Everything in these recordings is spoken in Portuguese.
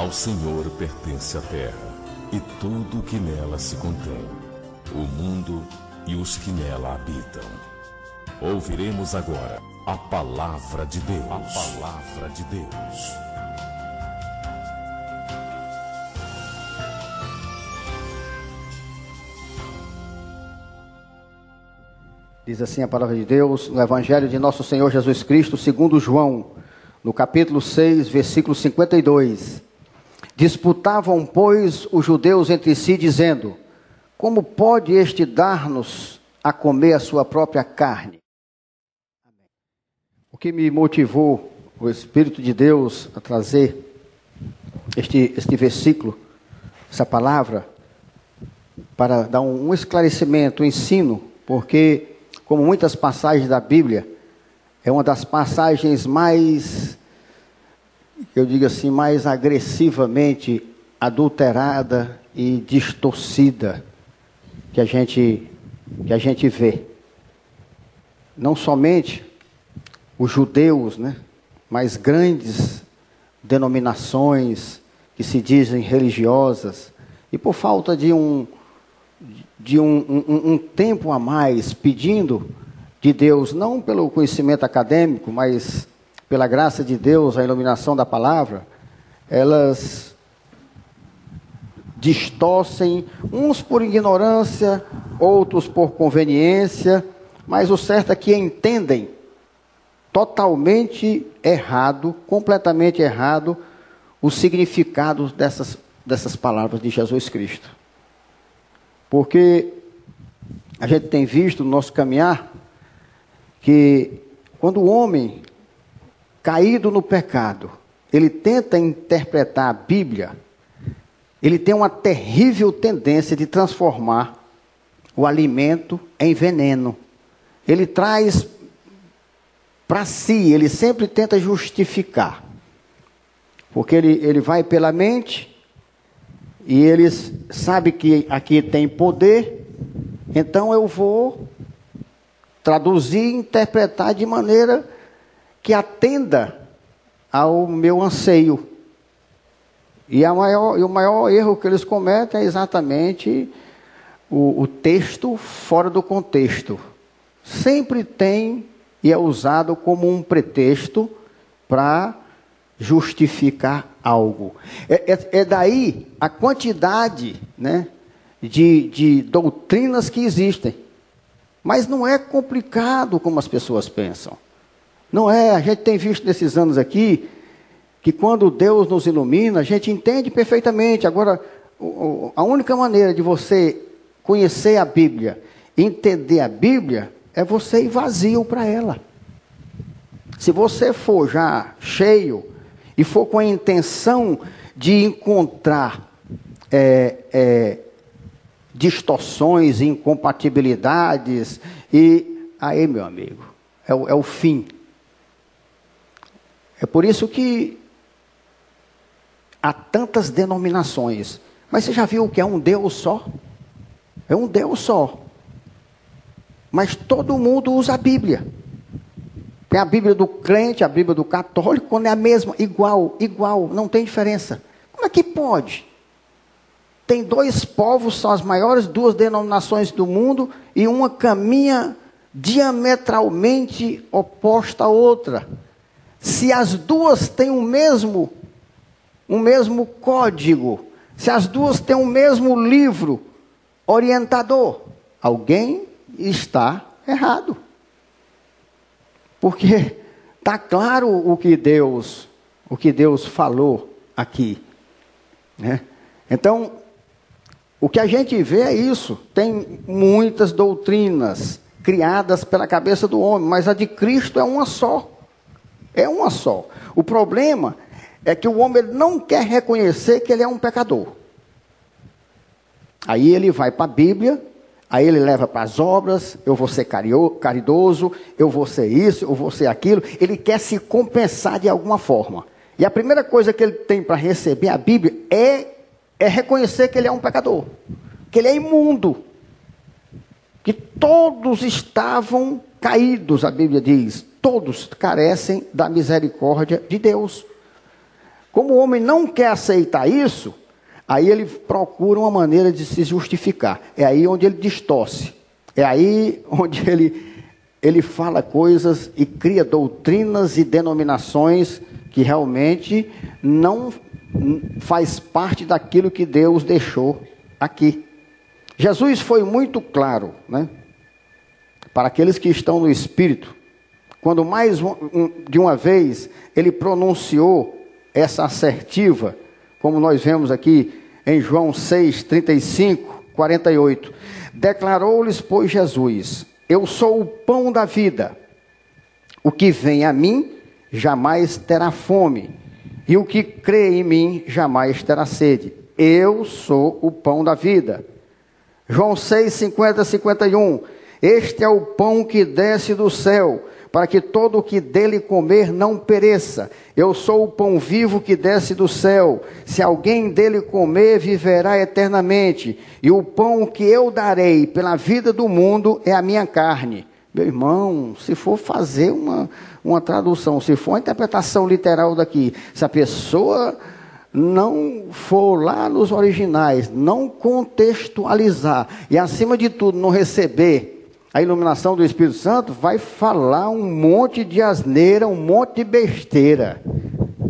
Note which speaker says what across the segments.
Speaker 1: Ao Senhor pertence a terra e tudo o que nela se contém, o mundo e os que nela habitam. Ouviremos agora a palavra de Deus. A palavra de Deus.
Speaker 2: Diz assim a palavra de Deus, no Evangelho de nosso Senhor Jesus Cristo, segundo João, no capítulo 6, versículo 52. Disputavam, pois, os judeus entre si, dizendo: como pode este dar-nos a comer a sua própria carne? O que me motivou, o Espírito de Deus, a trazer este versículo, essa palavra, para dar um esclarecimento, um ensino, porque, como muitas passagens da Bíblia, é uma das passagens mais, eu digo assim, mais agressivamente adulterada e distorcida que a gente vê. Não somente os judeus, né, mas grandes denominações que se dizem religiosas, e por falta de um tempo a mais, pedindo de Deus, não pelo conhecimento acadêmico, mas pela graça de Deus, a iluminação da palavra, elas distorcem, uns por ignorância, outros por conveniência, mas o certo é que entendem totalmente errado, completamente errado, o significado dessas palavras de Jesus Cristo. Porque a gente tem visto no nosso caminhar que quando o homem, caído no pecado, ele tenta interpretar a Bíblia, ele tem uma terrível tendência de transformar o alimento em veneno. Ele traz para si, ele sempre tenta justificar. Porque ele vai pela mente e ele sabe que aqui tem poder, então eu vou traduzir, interpretar de maneira que atenda ao meu anseio. E o maior erro que eles cometem é exatamente o texto fora do contexto. Sempre tem e é usado como um pretexto para justificar algo. É daí a quantidade, né, de doutrinas que existem. Mas não é complicado como as pessoas pensam. Não é, a gente tem visto nesses anos aqui, que quando Deus nos ilumina, a gente entende perfeitamente. Agora, a única maneira de você conhecer a Bíblia, entender a Bíblia, é você ir vazio para ela. Se você for já cheio, e for com a intenção de encontrar distorções, incompatibilidades, e aí, meu amigo, é o fim. É por isso que há tantas denominações. Mas você já viu que é um Deus só? É um Deus só. Mas todo mundo usa a Bíblia. Tem a Bíblia do crente, a Bíblia do católico, quando é a mesma, igual, não tem diferença. Como é que pode? Tem dois povos, são as maiores duas denominações do mundo, e uma caminha diametralmente oposta à outra. Se as duas têm o mesmo código, se as duas têm o mesmo livro orientador, alguém está errado. Porque está claro o que Deus falou aqui, né? Então, o que a gente vê é isso. Tem muitas doutrinas criadas pela cabeça do homem, mas a de Cristo é uma só. É uma só. O problema é que o homem não quer reconhecer que ele é um pecador. Aí ele vai para a Bíblia, aí ele leva para as obras, eu vou ser caridoso, eu vou ser isso, eu vou ser aquilo. Ele quer se compensar de alguma forma. E a primeira coisa que ele tem para receber a Bíblia é reconhecer que ele é um pecador, que ele é imundo, que todos estavam caídos, a Bíblia diz, todos carecem da misericórdia de Deus. Como o homem não quer aceitar isso, aí ele procura uma maneira de se justificar. É aí onde ele distorce. É aí onde ele fala coisas e cria doutrinas e denominações que realmente não faz parte daquilo que Deus deixou aqui. Jesus foi muito claro, né, para aqueles que estão no Espírito, quando mais de uma vez ele pronunciou essa assertiva, como nós vemos aqui em João 6, 35, 48. Declarou-lhes, pois, Jesus: eu sou o pão da vida. O que vem a mim jamais terá fome, e o que crê em mim jamais terá sede. Eu sou o pão da vida. João 6, 50, 51. Este é o pão que desce do céu, para que todo o que dele comer não pereça. Eu sou o pão vivo que desce do céu. Se alguém dele comer, viverá eternamente. E o pão que eu darei pela vida do mundo é a minha carne. Meu irmão, se for fazer uma tradução, se for uma interpretação literal daqui, se a pessoa não for lá nos originais, não contextualizar e, acima de tudo, não receber a iluminação do Espírito Santo, vai falar um monte de asneira, um monte de besteira,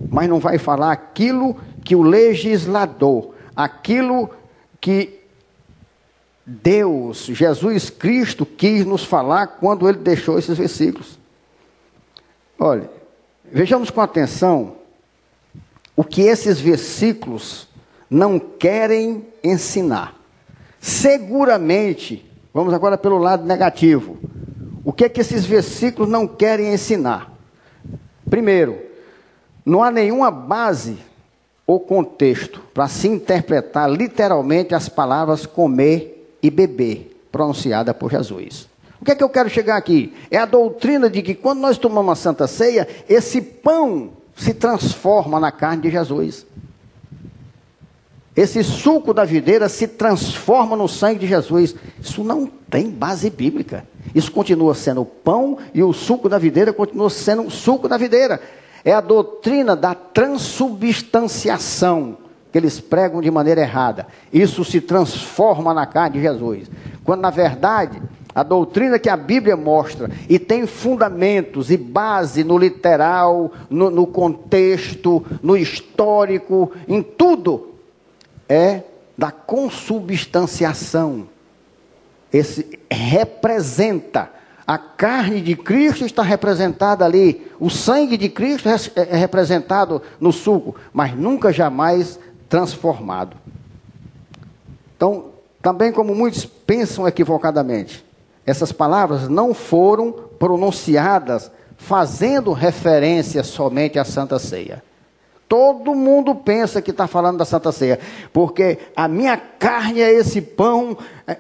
Speaker 2: mas não vai falar aquilo que o legislador, aquilo que Deus, Jesus Cristo, quis nos falar quando ele deixou esses versículos. Olha, vejamos com atenção o que esses versículos não querem ensinar. Seguramente, vamos agora pelo lado negativo. O que é que esses versículos não querem ensinar? Primeiro, não há nenhuma base ou contexto para se interpretar literalmente as palavras comer e beber, pronunciada por Jesus. O que é que eu quero chegar aqui? É a doutrina de que quando nós tomamos a Santa Ceia, esse pão se transforma na carne de Jesus. Esse suco da videira se transforma no sangue de Jesus. Isso não tem base bíblica. Isso continua sendo o pão e o suco da videira continua sendo o suco da videira. É a doutrina da transubstanciação que eles pregam de maneira errada. Isso se transforma na carne de Jesus. Quando, na verdade, a doutrina que a Bíblia mostra e tem fundamentos e base no literal, no contexto, no histórico, em tudo, é da consubstanciação. Esse representa. A carne de Cristo está representada ali. O sangue de Cristo é representado no suco, mas nunca jamais transformado. Então, também como muitos pensam equivocadamente, essas palavras não foram pronunciadas fazendo referência somente à Santa Ceia. Todo mundo pensa que está falando da Santa Ceia, porque a minha carne é esse pão,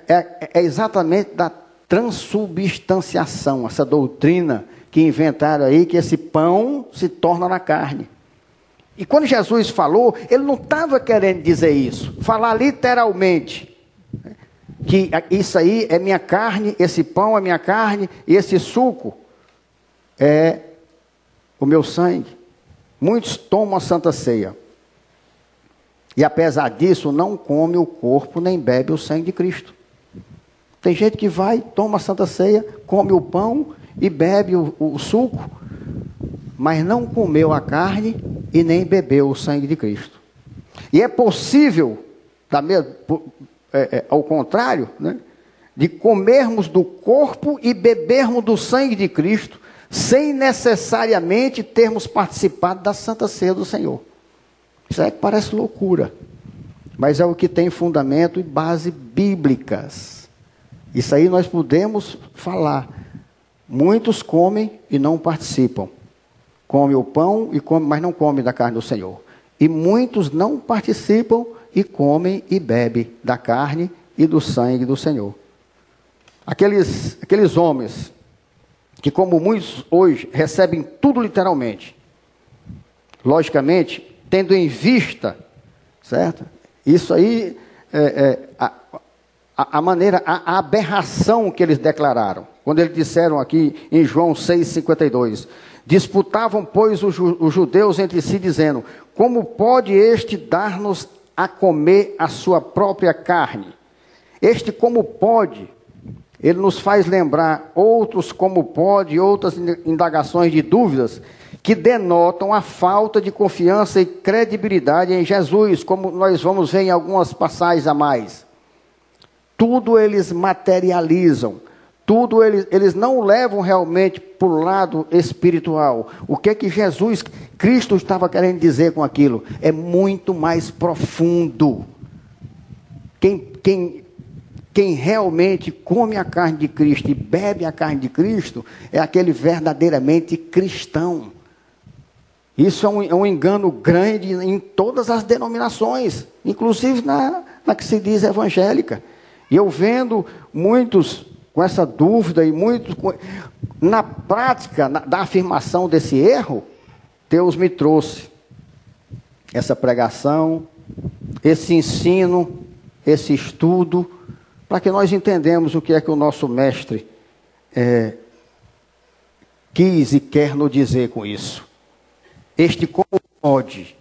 Speaker 2: é exatamente da transubstanciação, essa doutrina que inventaram aí, que esse pão se torna na carne. E quando Jesus falou, ele não estava querendo dizer isso, falar literalmente, que isso aí é minha carne, esse pão é minha carne, e esse suco é o meu sangue. Muitos tomam a Santa Ceia, e apesar disso não come o corpo nem bebe o sangue de Cristo. Tem gente que vai, toma a Santa Ceia, come o pão e bebe o suco, mas não comeu a carne e nem bebeu o sangue de Cristo. E é possível, ao contrário, né, de comermos do corpo e bebermos do sangue de Cristo, sem necessariamente termos participado da Santa Ceia do Senhor. Isso é que parece loucura, mas é o que tem fundamento e base bíblicas. Isso aí nós podemos falar. Muitos comem e não participam. Come o pão, mas não come da carne do Senhor. E muitos não participam e comem e bebem da carne e do sangue do Senhor. Aqueles homens que, como muitos hoje, recebem tudo literalmente. Logicamente, tendo em vista, certo? Isso aí a aberração que eles declararam. Quando eles disseram aqui em João 6,52, Disputavam, pois, os judeus entre si, dizendo: como pode este dar-nos a comer a sua própria carne? Este como pode, ele nos faz lembrar outros como pode, outras indagações de dúvidas, que denotam a falta de confiança e credibilidade em Jesus, como nós vamos ver em algumas passagens a mais. Tudo eles materializam, tudo eles não levam realmente para o lado espiritual. O que é que Jesus, Cristo estava querendo dizer com aquilo? É muito mais profundo. Quem realmente come a carne de Cristo e bebe a carne de Cristo, é aquele verdadeiramente cristão. Isso é um engano grande em todas as denominações, inclusive na que se diz evangélica. E eu vendo muitos com essa dúvida e muitos na prática da afirmação desse erro, Deus me trouxe essa pregação, esse ensino, esse estudo, para que nós entendamos o que é que o nosso mestre quis e quer nos dizer com isso. Este como pode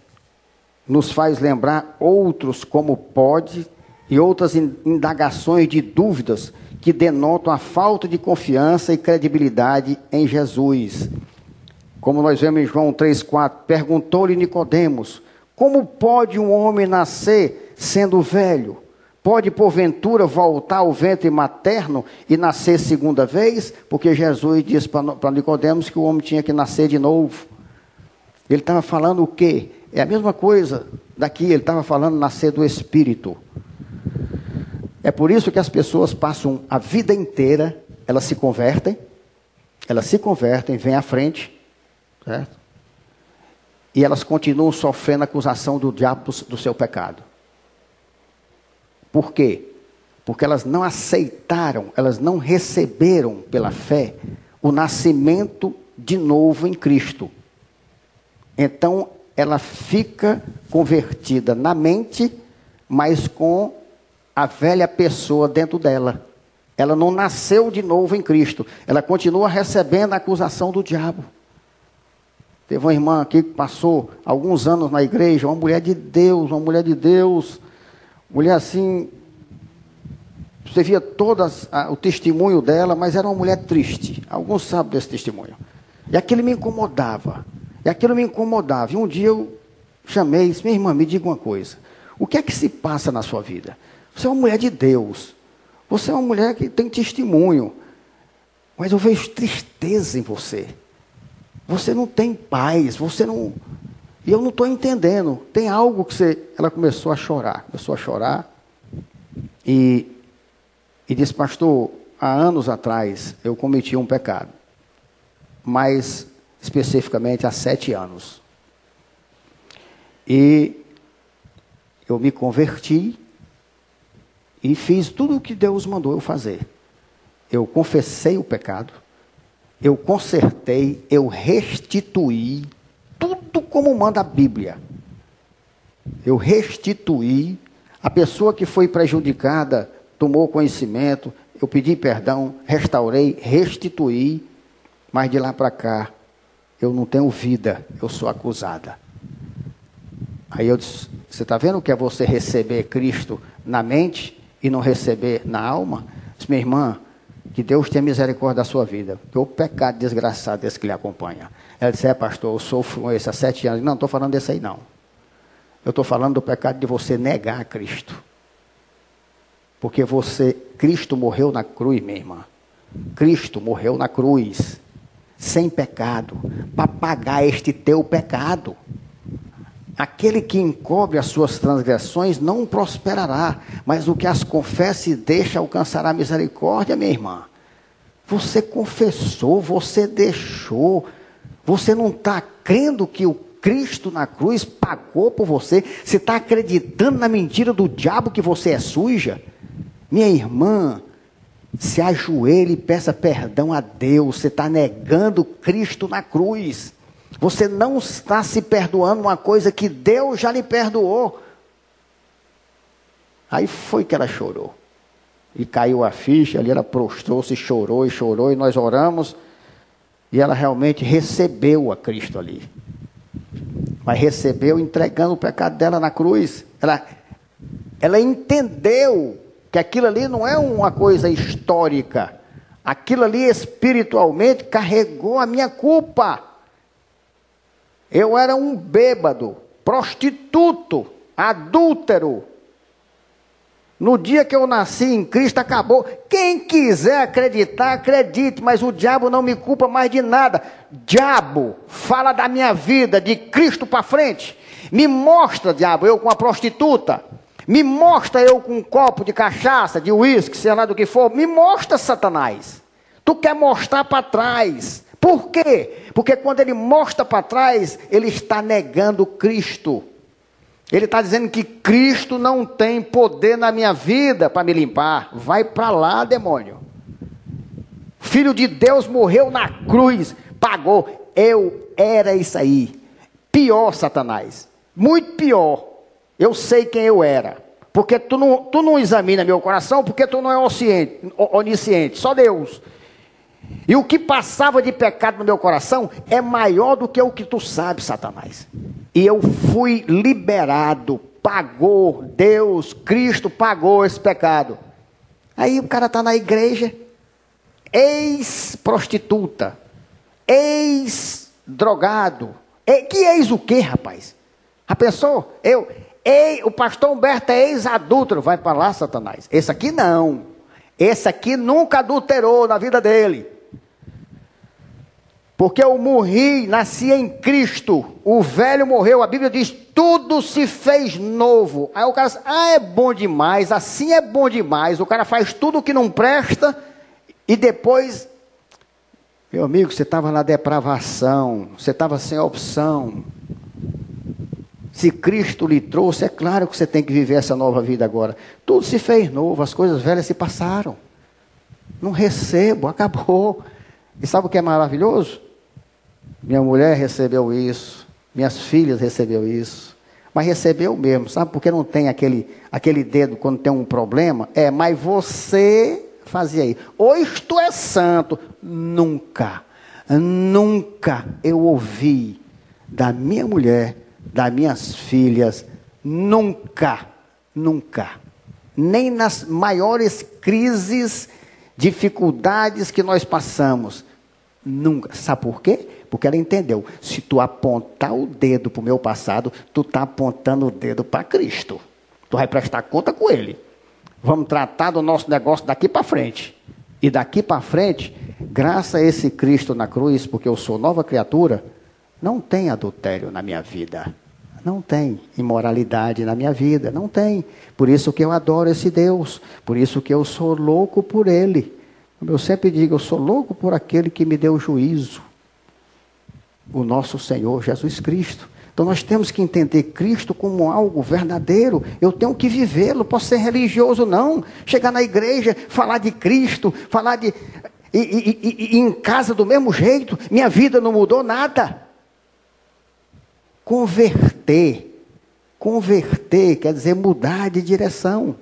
Speaker 2: nos faz lembrar outros como pode e outras indagações de dúvidas que denotam a falta de confiança e credibilidade em Jesus. Como nós vemos em João 3,4, perguntou-lhe Nicodemos: como pode um homem nascer sendo velho? Pode porventura voltar ao ventre materno e nascer segunda vez? Porque Jesus disse para Nicodemos que o homem tinha que nascer de novo. Ele estava falando o quê? É a mesma coisa daqui, ele estava falando nascer do Espírito. É por isso que as pessoas passam a vida inteira, elas se convertem, vêm à frente, certo? E elas continuam sofrendo a acusação do diabo do seu pecado. Por quê? Porque elas não aceitaram, elas não receberam pela fé o nascimento de novo em Cristo. Então, ela fica convertida na mente, mas com a velha pessoa dentro dela. Ela não nasceu de novo em Cristo. Ela continua recebendo a acusação do diabo. Teve uma irmã aqui que passou alguns anos na igreja, uma mulher de Deus, mulher assim, você via o testemunho dela, mas era uma mulher triste. Alguns sabem desse testemunho. E aquilo me incomodava. E um dia eu chamei e disse: minha irmã, me diga uma coisa. O que é que se passa na sua vida? Você é uma mulher de Deus. Você é uma mulher que tem testemunho. Mas eu vejo tristeza em você. Você não tem paz. E eu não estou entendendo. Tem algo que você... Ela começou a chorar. E disse: pastor, há anos atrás eu cometi um pecado. Mas especificamente há 7 anos. E eu me converti e fiz tudo o que Deus mandou eu fazer. Eu confessei o pecado, eu consertei, eu restituí, tudo como manda a Bíblia. Eu restituí, a pessoa que foi prejudicada tomou conhecimento, eu pedi perdão, restaurei, restituí, mas de lá para cá, eu não tenho vida, eu sou acusada. Aí eu disse: você está vendo o que é você receber Cristo na mente e não receber na alma? Disse: minha irmã, que Deus tenha misericórdia da sua vida, que o pecado desgraçado desse que lhe acompanha. Ela disse: pastor, eu sofro com esse há 7 anos. Não estou falando desse aí não. Eu estou falando do pecado de você negar a Cristo. Porque Cristo morreu na cruz, minha irmã. Cristo morreu na cruz, sem pecado, para pagar este teu pecado. Aquele que encobre as suas transgressões não prosperará, mas o que as confessa e deixa alcançará misericórdia, minha irmã. Você confessou, você deixou, você não está crendo que o Cristo na cruz pagou por você, você está acreditando na mentira do diabo que você é suja? Minha irmã, se ajoelhe e peça perdão a Deus. Você está negando Cristo na cruz. Você não está se perdoando uma coisa que Deus já lhe perdoou. Aí foi que ela chorou. E caiu a ficha, ali ela prostrou-se, chorou, e nós oramos. E ela realmente recebeu a Cristo ali. Mas recebeu entregando o pecado dela na cruz. Ela entendeu que aquilo ali não é uma coisa histórica. Aquilo ali espiritualmente carregou a minha culpa. Eu era um bêbado, prostituto, adúltero. No dia que eu nasci em Cristo, acabou. Quem quiser acreditar, acredite, mas o diabo não me culpa mais de nada. Diabo, fala da minha vida, de Cristo para frente. Me mostra, diabo, eu com a prostituta. Me mostra eu com um copo de cachaça, de uísque, sei lá do que for. Me mostra, Satanás. Tu quer mostrar para trás. Por quê? Porque quando ele mostra para trás, ele está negando Cristo. Ele está dizendo que Cristo não tem poder na minha vida para me limpar. Vai para lá, demônio. Filho de Deus morreu na cruz, pagou. Eu era isso aí. Pior, Satanás. Muito pior. Eu sei quem eu era. Porque tu não examina meu coração, porque tu não é onisciente. Só Deus. E o que passava de pecado no meu coração é maior do que o que tu sabes, Satanás. E eu fui liberado, pagou, Deus, Cristo pagou esse pecado. Aí o cara está na igreja, ex-prostituta, ex-drogado. Que ex o quê, rapaz? Já pensou? O pastor Humberto é ex-adúltero. Vai para lá, Satanás. Esse aqui não. Esse aqui nunca adulterou na vida dele. Porque eu morri, nasci em Cristo. O velho morreu. A Bíblia diz, tudo se fez novo. Aí o cara diz, é bom demais, assim é bom demais. O cara faz tudo o que não presta e depois... Meu amigo, você estava na depravação, você estava sem opção. Se Cristo lhe trouxe, é claro que você tem que viver essa nova vida agora. Tudo se fez novo, as coisas velhas se passaram. Não recebo, acabou. E sabe o que é maravilhoso? Minha mulher recebeu isso, minhas filhas recebeu isso, mas recebeu mesmo, sabe? Porque não tem aquele dedo quando tem um problema. Mas você fazia isso. Hoje tu é santo. Nunca eu ouvi da minha mulher, das minhas filhas, nunca, nem nas maiores crises, dificuldades que nós passamos, nunca. Sabe por quê? Porque ela entendeu, se tu apontar o dedo para o meu passado, tu está apontando o dedo para Cristo. Tu vai prestar conta com Ele. Vamos tratar do nosso negócio daqui para frente. E daqui para frente, graças a esse Cristo na cruz, porque eu sou nova criatura, não tem adultério na minha vida. Não tem imoralidade na minha vida. Não tem. Por isso que eu adoro esse Deus. Por isso que eu sou louco por Ele. Como eu sempre digo, eu sou louco por aquele que me deu juízo. O nosso Senhor Jesus Cristo. Então nós temos que entender Cristo como algo verdadeiro. Eu tenho que vivê-lo, não posso ser religioso não. Chegar na igreja, falar de Cristo, falar de... E em casa do mesmo jeito, minha vida não mudou nada. Converter quer dizer mudar de direção.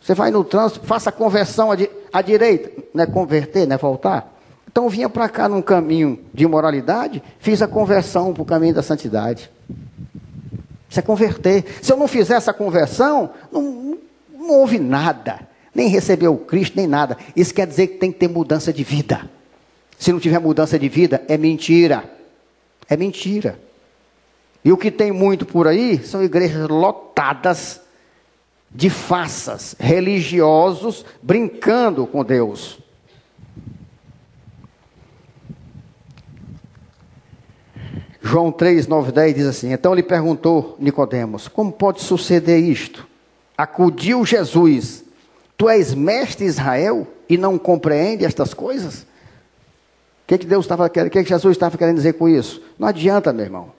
Speaker 2: Você vai no trânsito, faça a conversão à direita, não é converter, não é voltar? Então vinha para cá num caminho de imoralidade, fiz a conversão para o caminho da santidade. Isso é converter. Se eu não fizer essa conversão, não houve nada. Nem recebeu Cristo, nem nada. Isso quer dizer que tem que ter mudança de vida. Se não tiver mudança de vida, é mentira. É mentira. E o que tem muito por aí são igrejas lotadas de farsas, religiosos, brincando com Deus. João 3, 9, 10 diz assim, então lhe perguntou Nicodemos, como pode suceder isto? Acudiu Jesus, tu és mestre de Israel e não compreende estas coisas? O que Jesus estava querendo dizer com isso? Não adianta, meu irmão,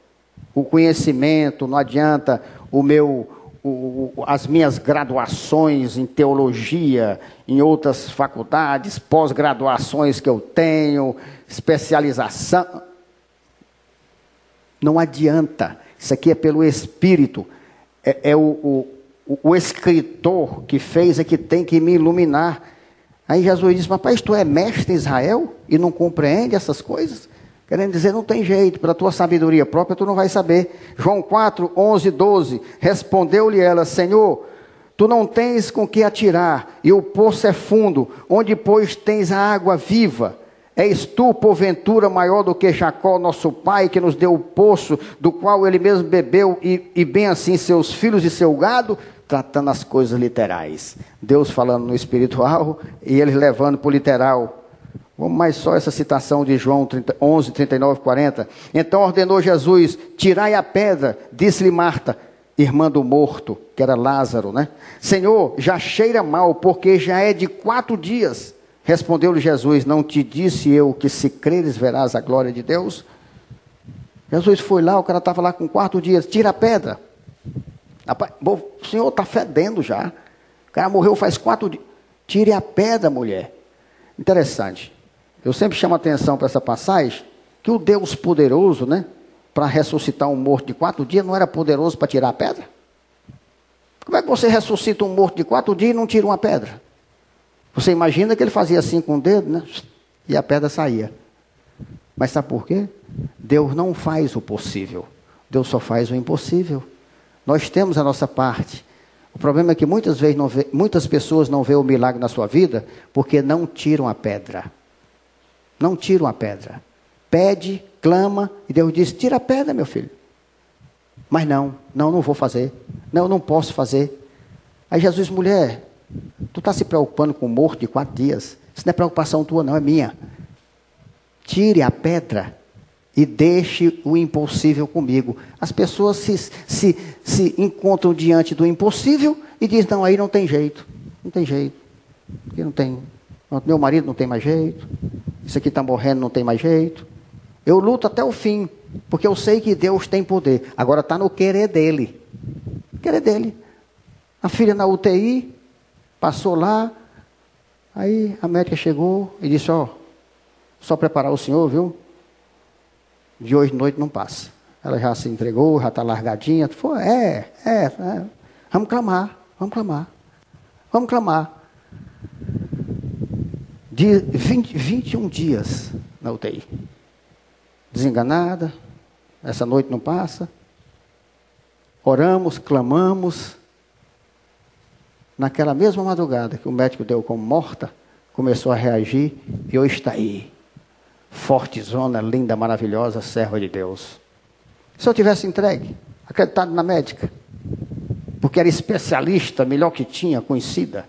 Speaker 2: o conhecimento, não adianta as minhas graduações em teologia, em outras faculdades, pós-graduações que eu tenho, especialização. Não adianta. Isso aqui é pelo Espírito. O escritor que fez é que tem que me iluminar. Aí Jesus disse: rapaz, tu é mestre em Israel e não compreende essas coisas? Querendo dizer, não tem jeito, pela tua sabedoria própria tu não vai saber. João 4, 11, 12, respondeu-lhe ela: Senhor, tu não tens com que atirar, e o poço é fundo, onde pois tens a água viva? És tu, porventura, maior do que Jacó, nosso pai, que nos deu o poço, do qual ele mesmo bebeu, e bem assim seus filhos e seu gado? Tratando as coisas literais. Deus falando no espiritual, e eles levando para o literal. Vamos mais só essa citação de João 11, 39, 40. Então ordenou Jesus: tirai a pedra. Disse-lhe Marta, irmã do morto, que era Lázaro, né? Senhor, já cheira mal, porque já é de 4 dias. Respondeu-lhe Jesus: não te disse eu que se creres verás a glória de Deus? Jesus foi lá, o cara estava lá com 4 dias. Tira a pedra. Rapaz, o senhor está fedendo já. O cara morreu faz 4 dias. Tire a pedra, mulher. Interessante. Eu sempre chamo a atenção para essa passagem, que o Deus poderoso, né, para ressuscitar um morto de 4 dias, não era poderoso para tirar a pedra? Como é que você ressuscita um morto de 4 dias e não tira uma pedra? Você imagina que ele fazia assim com o dedo, né, e a pedra saía. Mas sabe por quê? Deus não faz o possível. Deus só faz o impossível. Nós temos a nossa parte. O problema é que muitas vezes muitas pessoas não veem o milagre na sua vida porque não tiram a pedra. Não tiram a pedra. Pede, clama, e Deus diz: tira a pedra, meu filho. Mas não vou fazer. Não posso fazer. Aí Jesus: mulher, tu está se preocupando com o morto de 4 dias. Isso não é preocupação tua, não, é minha. Tire a pedra e deixe o impossível comigo. As pessoas se encontram diante do impossível e dizem: não, aí não tem jeito. Não tem jeito. Porque não tem. Meu marido não tem mais jeito. Isso aqui está morrendo, não tem mais jeito. Eu luto até o fim, porque eu sei que Deus tem poder. Agora está no querer dele. Querer dele. A filha na UTI, passou lá, aí a médica chegou e disse: ó, só preparar o senhor, viu? De hoje de noite não passa. Ela já se entregou, já está largadinha. Falou: vamos clamar. Vamos clamar. De 21 dias na UTI. Desenganada, essa noite não passa. Oramos, clamamos. Naquela mesma madrugada que o médico deu como morta, começou a reagir e hoje está aí. Fortezona, linda, maravilhosa, serva de Deus. Se eu tivesse entregue, acreditado na médica, porque era especialista, melhor que tinha, conhecida.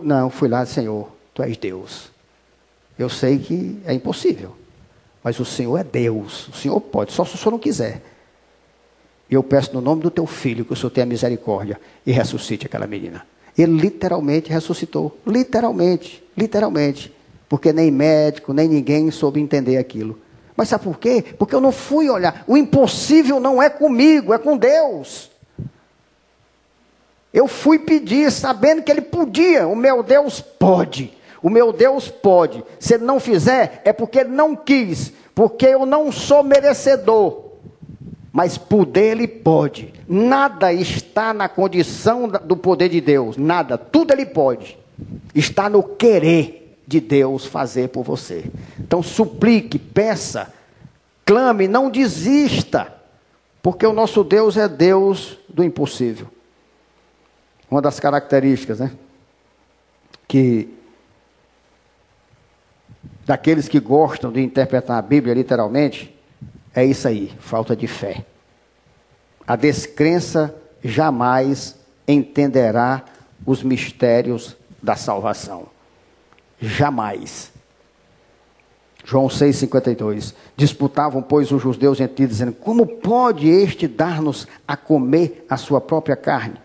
Speaker 2: Não, fui lá: Senhor, tu és Deus. Eu sei que é impossível, mas o Senhor é Deus. O Senhor pode, só se o Senhor não quiser. E eu peço no nome do teu filho que o Senhor tenha misericórdia e ressuscite aquela menina. Ele literalmente ressuscitou. Literalmente. Porque nem médico, nem ninguém soube entender aquilo. Mas sabe por quê? Porque eu não fui olhar. O impossível não é comigo, é com Deus. Eu fui pedir sabendo que ele podia. O meu Deus pode. O meu Deus pode. Se ele não fizer, é porque ele não quis. Porque eu não sou merecedor. Mas poder ele pode. Nada está na condição do poder de Deus. Nada. Tudo ele pode. Está no querer de Deus fazer por você. Então suplique, peça, clame, não desista. Porque o nosso Deus é Deus do impossível. Uma das características, né, que daqueles que gostam de interpretar a Bíblia literalmente, é isso aí: falta de fé. A descrença jamais entenderá os mistérios da salvação. Jamais. João 6,52. Disputavam, pois, os judeus entre si, dizendo: como pode este dar-nos a comer a sua própria carne?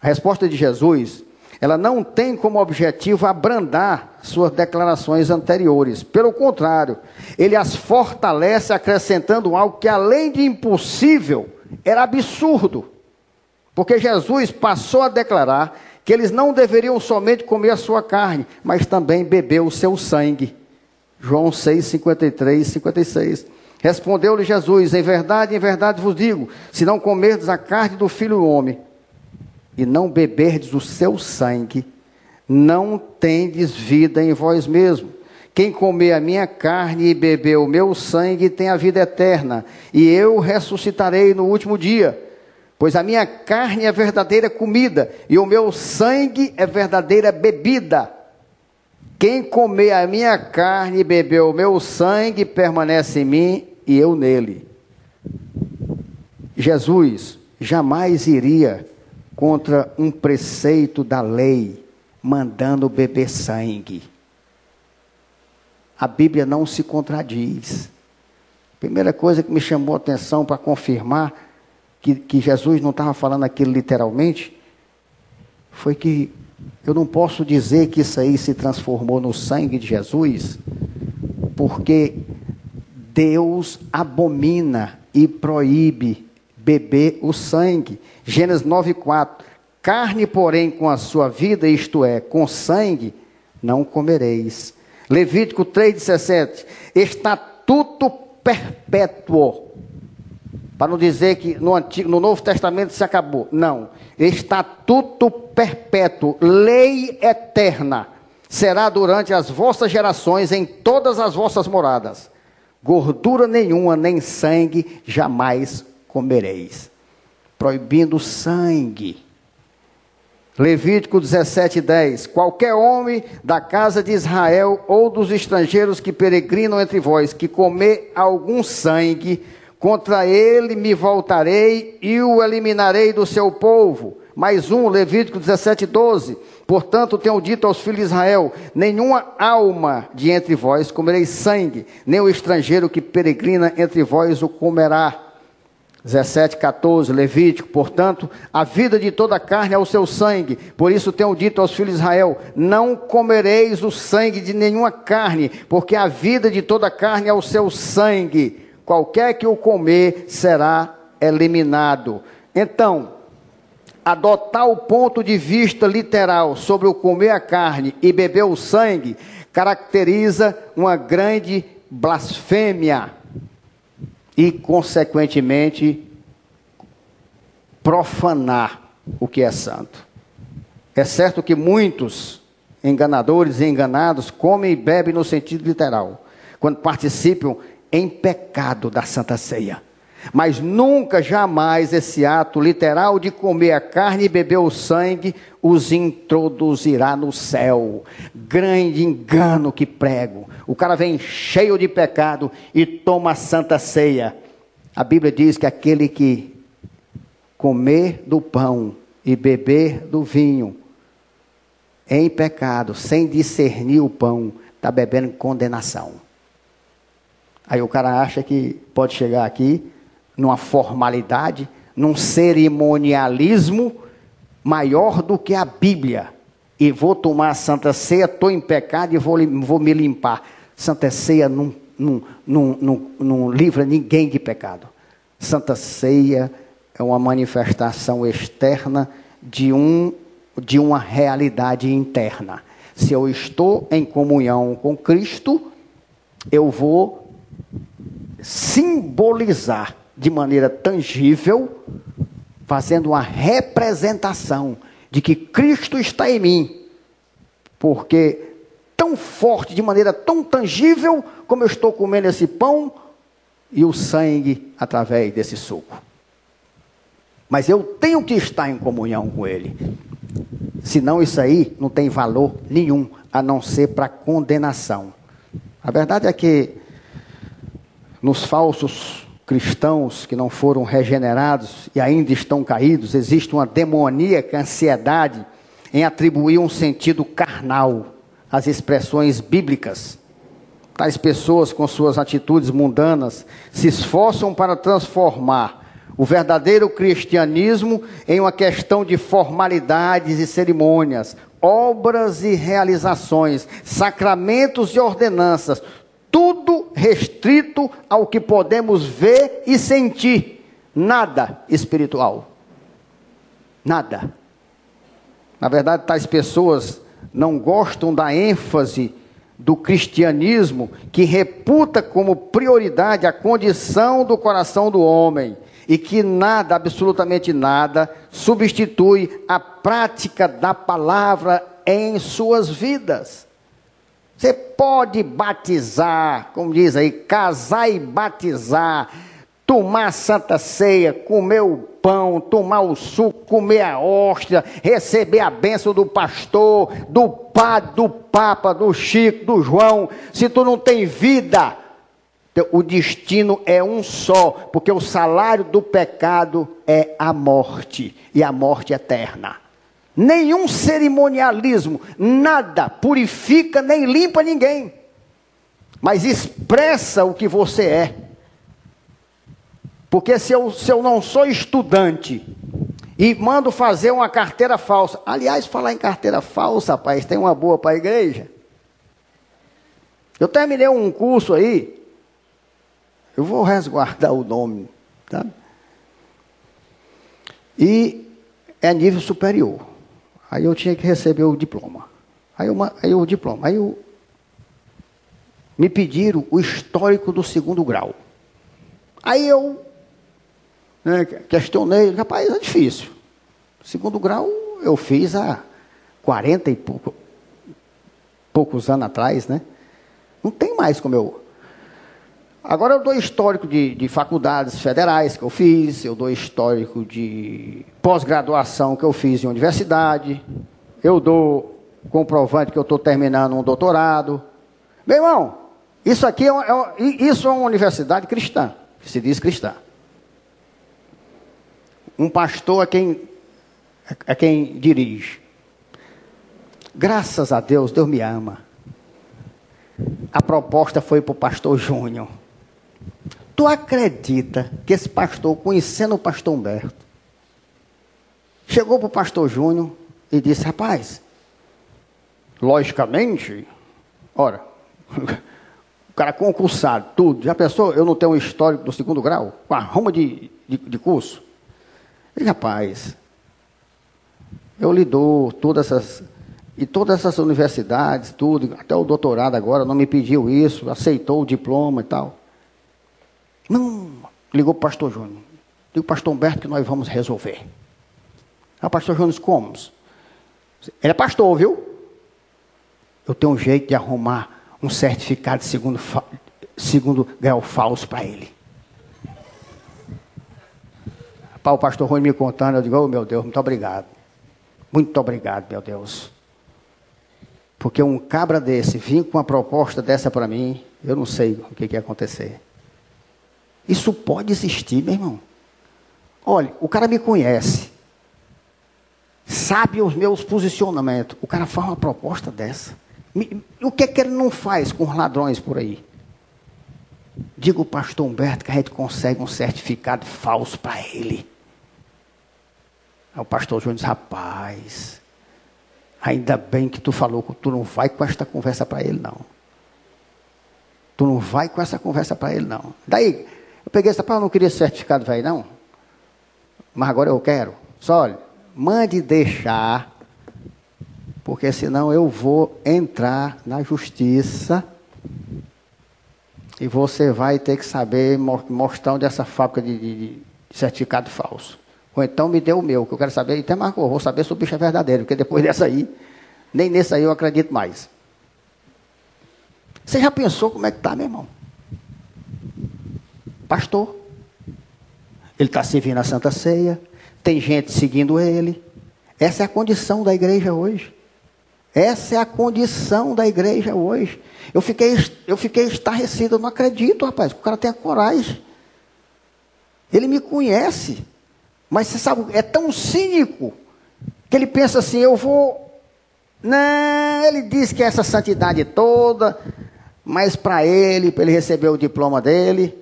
Speaker 2: A resposta de Jesus, ela não tem como objetivo abrandar suas declarações anteriores. Pelo contrário, ele as fortalece acrescentando algo que, além de impossível, era absurdo. Porque Jesus passou a declarar que eles não deveriam somente comer a sua carne, mas também beber o seu sangue. João 6, 53 e 56. Respondeu-lhe Jesus: em verdade vos digo, se não comerdes a carne do Filho do Homem, e não beberdes o seu sangue, não tendes vida em vós mesmos. Quem comer a minha carne e beber o meu sangue tem a vida eterna, e eu ressuscitarei no último dia. Pois a minha carne é verdadeira comida, e o meu sangue é verdadeira bebida. Quem comer a minha carne e beber o meu sangue permanece em mim, e eu nele. Jesus jamais iria contra um preceito da lei, mandando beber sangue. A Bíblia não se contradiz. Primeira coisa que me chamou a atenção para confirmar que Jesus não estava falando aquilo literalmente, foi que eu não posso dizer que isso aí se transformou no sangue de Jesus, porque Deus abomina e proíbe beber o sangue. Gênesis 9:4. Carne, porém, com a sua vida, isto é, com sangue, não comereis. Levítico 3:17. Estatuto perpétuo. Para não dizer que no Novo Testamento se acabou. Não. Estatuto perpétuo, lei eterna, será durante as vossas gerações em todas as vossas moradas. Gordura nenhuma, nem sangue, jamais comereis. Proibindo sangue. Levítico 17:10. Qualquer homem da casa de Israel ou dos estrangeiros que peregrinam entre vós, que comer algum sangue, contra ele me voltarei e o eliminarei do seu povo. Mais um, Levítico 17:12. Portanto, tenho dito aos filhos de Israel: nenhuma alma de entre vós comereis sangue, nem o estrangeiro que peregrina entre vós o comerá. 17:14, Levítico. Portanto, a vida de toda a carne é o seu sangue. Por isso tenho dito aos filhos de Israel: não comereis o sangue de nenhuma carne, porque a vida de toda a carne é o seu sangue. Qualquer que o comer será eliminado. Então, adotar o ponto de vista literal sobre o comer a carne e beber o sangue caracteriza uma grande blasfêmia e, consequentemente, profanar o que é santo. É certo que muitos enganadores e enganados comem e bebem no sentido literal, quando participam em pecado da Santa Ceia. Mas nunca, jamais, esse ato literal de comer a carne e beber o sangue os introduzirá no céu. Grande engano que prego. O cara vem cheio de pecado e toma a Santa Ceia. A Bíblia diz que aquele que comer do pão e beber do vinho em pecado, sem discernir o pão, está bebendo condenação. Aí o cara acha que pode chegar aqui numa formalidade, num cerimonialismo maior do que a Bíblia. E vou tomar a Santa Ceia, estou em pecado e vou me limpar. Santa Ceia não livra ninguém de pecado. Santa Ceia é uma manifestação externa de uma realidade interna. Se eu estou em comunhão com Cristo, eu vou simbolizar de maneira tangível, fazendo uma representação de que Cristo está em mim, porque tão forte, de maneira tão tangível, como eu estou comendo esse pão e o sangue através desse suco. Mas eu tenho que estar em comunhão com Ele, senão isso aí não tem valor nenhum, a não ser para condenação. A verdade é que nos falsos cristãos que não foram regenerados e ainda estão caídos, existe uma demoníaca ansiedade em atribuir um sentido carnal às expressões bíblicas. Tais pessoas, com suas atitudes mundanas, se esforçam para transformar o verdadeiro cristianismo em uma questão de formalidades e cerimônias, obras e realizações, sacramentos e ordenanças, tudo restrito ao que podemos ver e sentir, nada espiritual. Nada. Na verdade, tais pessoas não gostam da ênfase do cristianismo, que reputa como prioridade a condição do coração do homem, e que nada, absolutamente nada, substitui a prática da palavra em suas vidas. Você pode batizar, como diz aí, casar e batizar, tomar a Santa Ceia, comer o pão, tomar o suco, comer a hóstia, receber a bênção do pastor, do padre, do papa, do Chico, do João. Se tu não tem vida, o destino é um só, porque o salário do pecado é a morte, e a morte eterna. Nenhum cerimonialismo, nada purifica nem limpa ninguém, mas expressa o que você é. Porque se eu não sou estudante e mando fazer uma carteira falsa, aliás, falar em carteira falsa, rapaz, tem uma boa para a igreja. Eu terminei um curso aí, eu vou resguardar o nome, tá? E é nível superior. Aí eu tinha que receber o diploma. Aí me pediram o histórico do 2º grau. Aí eu questionei, rapaz, é difícil. 2º grau eu fiz há 40 e poucos anos atrás, né? Não tem mais como eu... Agora eu dou histórico de faculdades federais que eu fiz, eu dou histórico de pós-graduação que eu fiz em universidade, eu dou comprovante que eu estou terminando um doutorado. Meu irmão, isso aqui isso é uma universidade cristã, que se diz cristã. Um pastor é quem dirige. Graças a Deus, Deus me ama. A proposta foi para o pastor Júnior. Tu acredita que esse pastor, conhecendo o pastor Humberto, chegou para o pastor Júnior e disse, rapaz, logicamente, ora, o cara concursado, tudo, já pensou, eu não tenho um histórico do 2º grau, com a ruma de curso? E rapaz, eu lhe dou todas essas universidades, tudo, até o doutorado agora, não me pediu isso, aceitou o diploma e tal. Não, ligou para o pastor Júnior. Digo, pastor Humberto, que nós vamos resolver. Aí o pastor Júnior disse, como? Ele é pastor, viu? Eu tenho um jeito de arrumar um certificado de segundo grau falso para ele. O pastor Rui me contando, eu digo, oh meu Deus, muito obrigado. Muito obrigado, meu Deus. Porque um cabra desse vir com uma proposta dessa para mim, eu não sei o que ia acontecer. Isso pode existir, meu irmão. Olha, o cara me conhece, sabe os meus posicionamentos. O cara faz uma proposta dessa. O que é que ele não faz com os ladrões por aí? Diga o pastor Humberto que a gente consegue um certificado falso para ele. Aí o pastor Júnior diz, rapaz, ainda bem que tu falou que tu não vai com esta conversa para ele, não. Tu não vai com essa conversa para ele, não. Daí, eu peguei essa palavra, eu não queria esse certificado velho, não. Mas agora eu quero. Só, olha, mande deixar, porque senão eu vou entrar na justiça e você vai ter que saber mostrar onde é essa fábrica de certificado falso. Ou então me dê o meu, que eu quero saber, e até marcou, vou saber se o bicho é verdadeiro, porque depois dessa aí, nem nesse aí eu acredito mais. Você já pensou como é que está, meu irmão? Pastor, ele está servindo a Santa Ceia, tem gente seguindo ele. Essa é a condição da igreja hoje. Essa é a condição da igreja hoje. Eu fiquei estarrecido, eu não acredito, rapaz, que o cara tenha coragem. Ele me conhece, mas você sabe, é tão cínico, que ele pensa assim, eu vou... Não, ele diz que é essa santidade toda, mas para ele receber o diploma dele,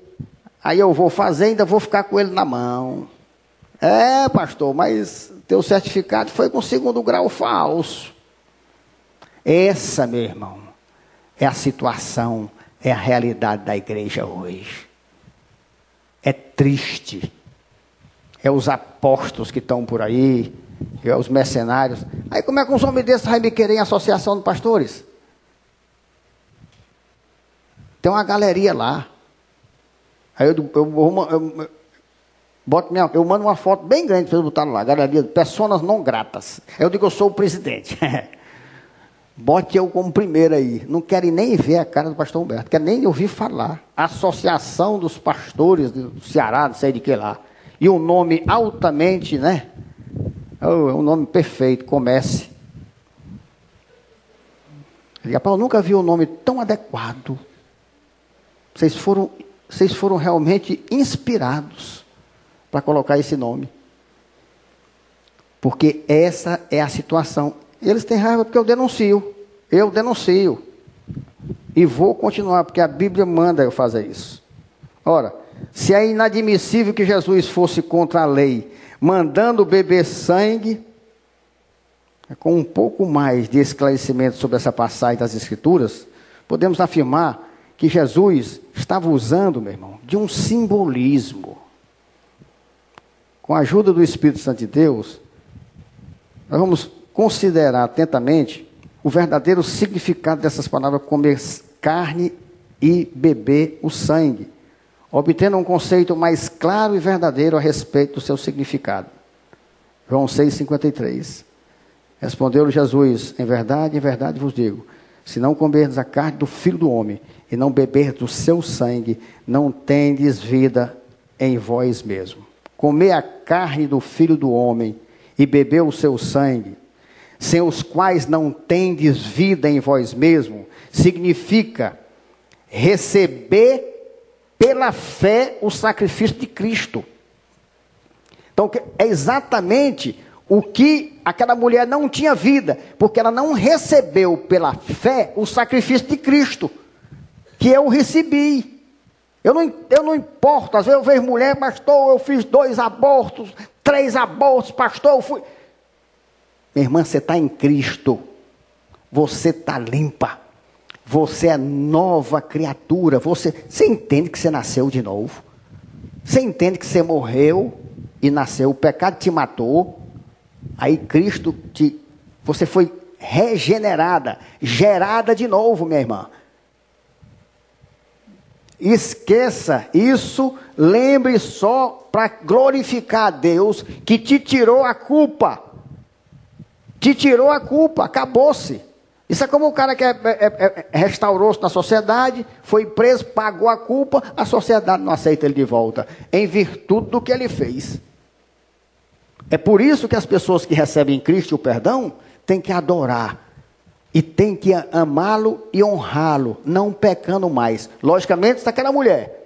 Speaker 2: aí eu vou fazer, ainda vou ficar com ele na mão. É, pastor, mas teu certificado foi com 2º grau falso. Essa, meu irmão, é a situação, é a realidade da igreja hoje. É triste. É os apóstolos que estão por aí, é os mercenários. Aí como é que uns homens desses vão me querer em associação de pastores? Tem uma galeria lá. Aí eu mando uma foto bem grande para eles botarem lá, galeria de pessoas não gratas. Aí eu digo que eu sou o presidente. Bote eu como primeiro aí. Não querem nem ver a cara do pastor Humberto. Querem nem ouvir falar. Associação dos Pastores do Ceará, não sei de que lá. E um nome altamente, né? É um nome perfeito. Comece. Eu nunca vi um nome tão adequado. Vocês foram realmente inspirados para colocar esse nome. Porque essa é a situação. Eles têm raiva porque eu denuncio. E vou continuar, porque a Bíblia manda eu fazer isso. Ora, se é inadmissível que Jesus fosse contra a lei, mandando beber sangue, com um pouco mais de esclarecimento sobre essa passagem das Escrituras, podemos afirmar que Jesus estava usando, meu irmão, de um simbolismo. Com a ajuda do Espírito Santo de Deus, nós vamos considerar atentamente o verdadeiro significado dessas palavras, comer carne e beber o sangue, obtendo um conceito mais claro e verdadeiro a respeito do seu significado. João 6,53. Respondeu-lhe Jesus: em verdade vos digo, se não comerdes a carne do Filho do Homem e não beberdes do seu sangue, não tendes vida em vós mesmo. Comer a carne do Filho do Homem e beber o seu sangue, sem os quais não tendes vida em vós mesmo, significa receber pela fé o sacrifício de Cristo. Então, é exatamente o que aquela mulher não tinha vida, porque ela não recebeu pela fé o sacrifício de Cristo, que eu recebi. Eu não importo, às vezes eu vejo mulher, pastor, eu fiz 2 abortos, 3 abortos, pastor, eu fui... Minha irmã, você está em Cristo, você está limpa, você é nova criatura, você entende que você nasceu de novo, você entende que você morreu e nasceu, o pecado te matou, aí Cristo você foi regenerada, gerada de novo, minha irmã. Esqueça isso, lembre só para glorificar a Deus que te tirou a culpa, acabou-se. Isso é como o cara que restaurou-se na sociedade, foi preso, pagou a culpa, a sociedade não aceita ele de volta, em virtude do que ele fez. É por isso que as pessoas que recebem em Cristo o perdão, têm que adorar, e têm que amá-lo e honrá-lo, não pecando mais. Logicamente, isso daquela mulher,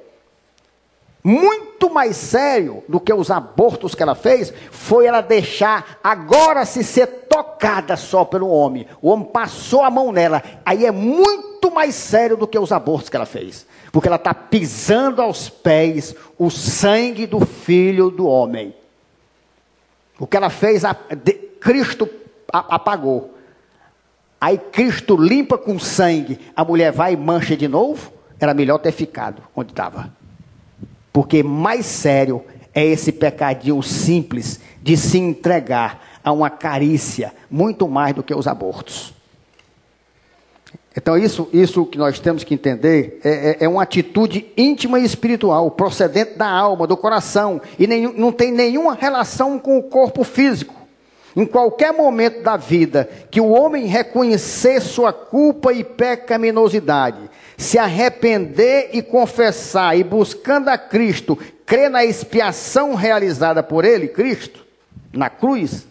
Speaker 2: muito mais sério do que os abortos que ela fez, foi ela deixar agora se ser tocada só pelo homem. O homem passou a mão nela, aí é muito mais sério do que os abortos que ela fez. Porque ela está pisando aos pés o sangue do Filho do Homem. O que ela fez, Cristo apagou. Aí Cristo limpa com sangue, a mulher vai e mancha de novo, era melhor ter ficado onde estava. Porque mais sério é esse pecadinho simples de se entregar a uma carícia, muito mais do que os abortos. Então isso que nós temos que entender é uma atitude íntima e espiritual, procedente da alma, do coração, e não tem nenhuma relação com o corpo físico. Em qualquer momento da vida que o homem reconhecer sua culpa e pecaminosidade, se arrepender e confessar, e buscando a Cristo, crer na expiação realizada por ele, Cristo, na cruz,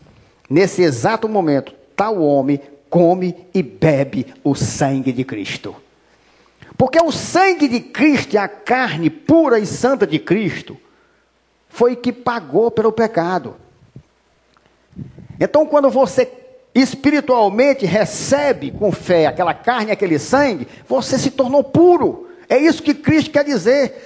Speaker 2: nesse exato momento, tal homem come e bebe o sangue de Cristo. Porque o sangue de Cristo e a carne pura e santa de Cristo foi que pagou pelo pecado. Então, quando você espiritualmente recebe com fé aquela carne, aquele sangue, você se tornou puro. É isso que Cristo quer dizer.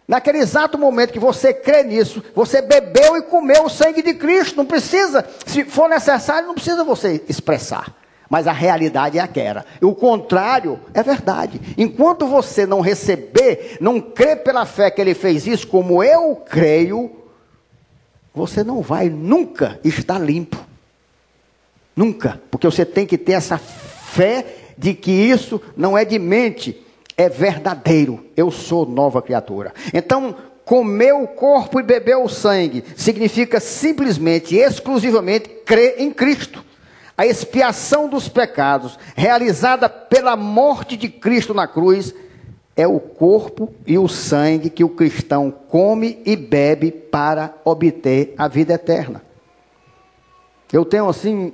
Speaker 2: Naquele exato momento que você crê nisso, você bebeu e comeu o sangue de Cristo. Não precisa, se for necessário, não precisa você expressar. Mas a realidade é aquela. E o contrário é verdade. Enquanto você não receber, não crer pela fé que ele fez isso, como eu creio, você não vai nunca estar limpo. Nunca, porque você tem que ter essa fé de que isso não é de mente, é verdadeiro. Eu sou nova criatura. Então, comer o corpo e beber o sangue significa simplesmente, exclusivamente, crer em Cristo. a expiação dos pecados, realizada pela morte de Cristo na cruz, é o corpo e o sangue que o cristão come e bebe para obter a vida eterna. Eu tenho assim,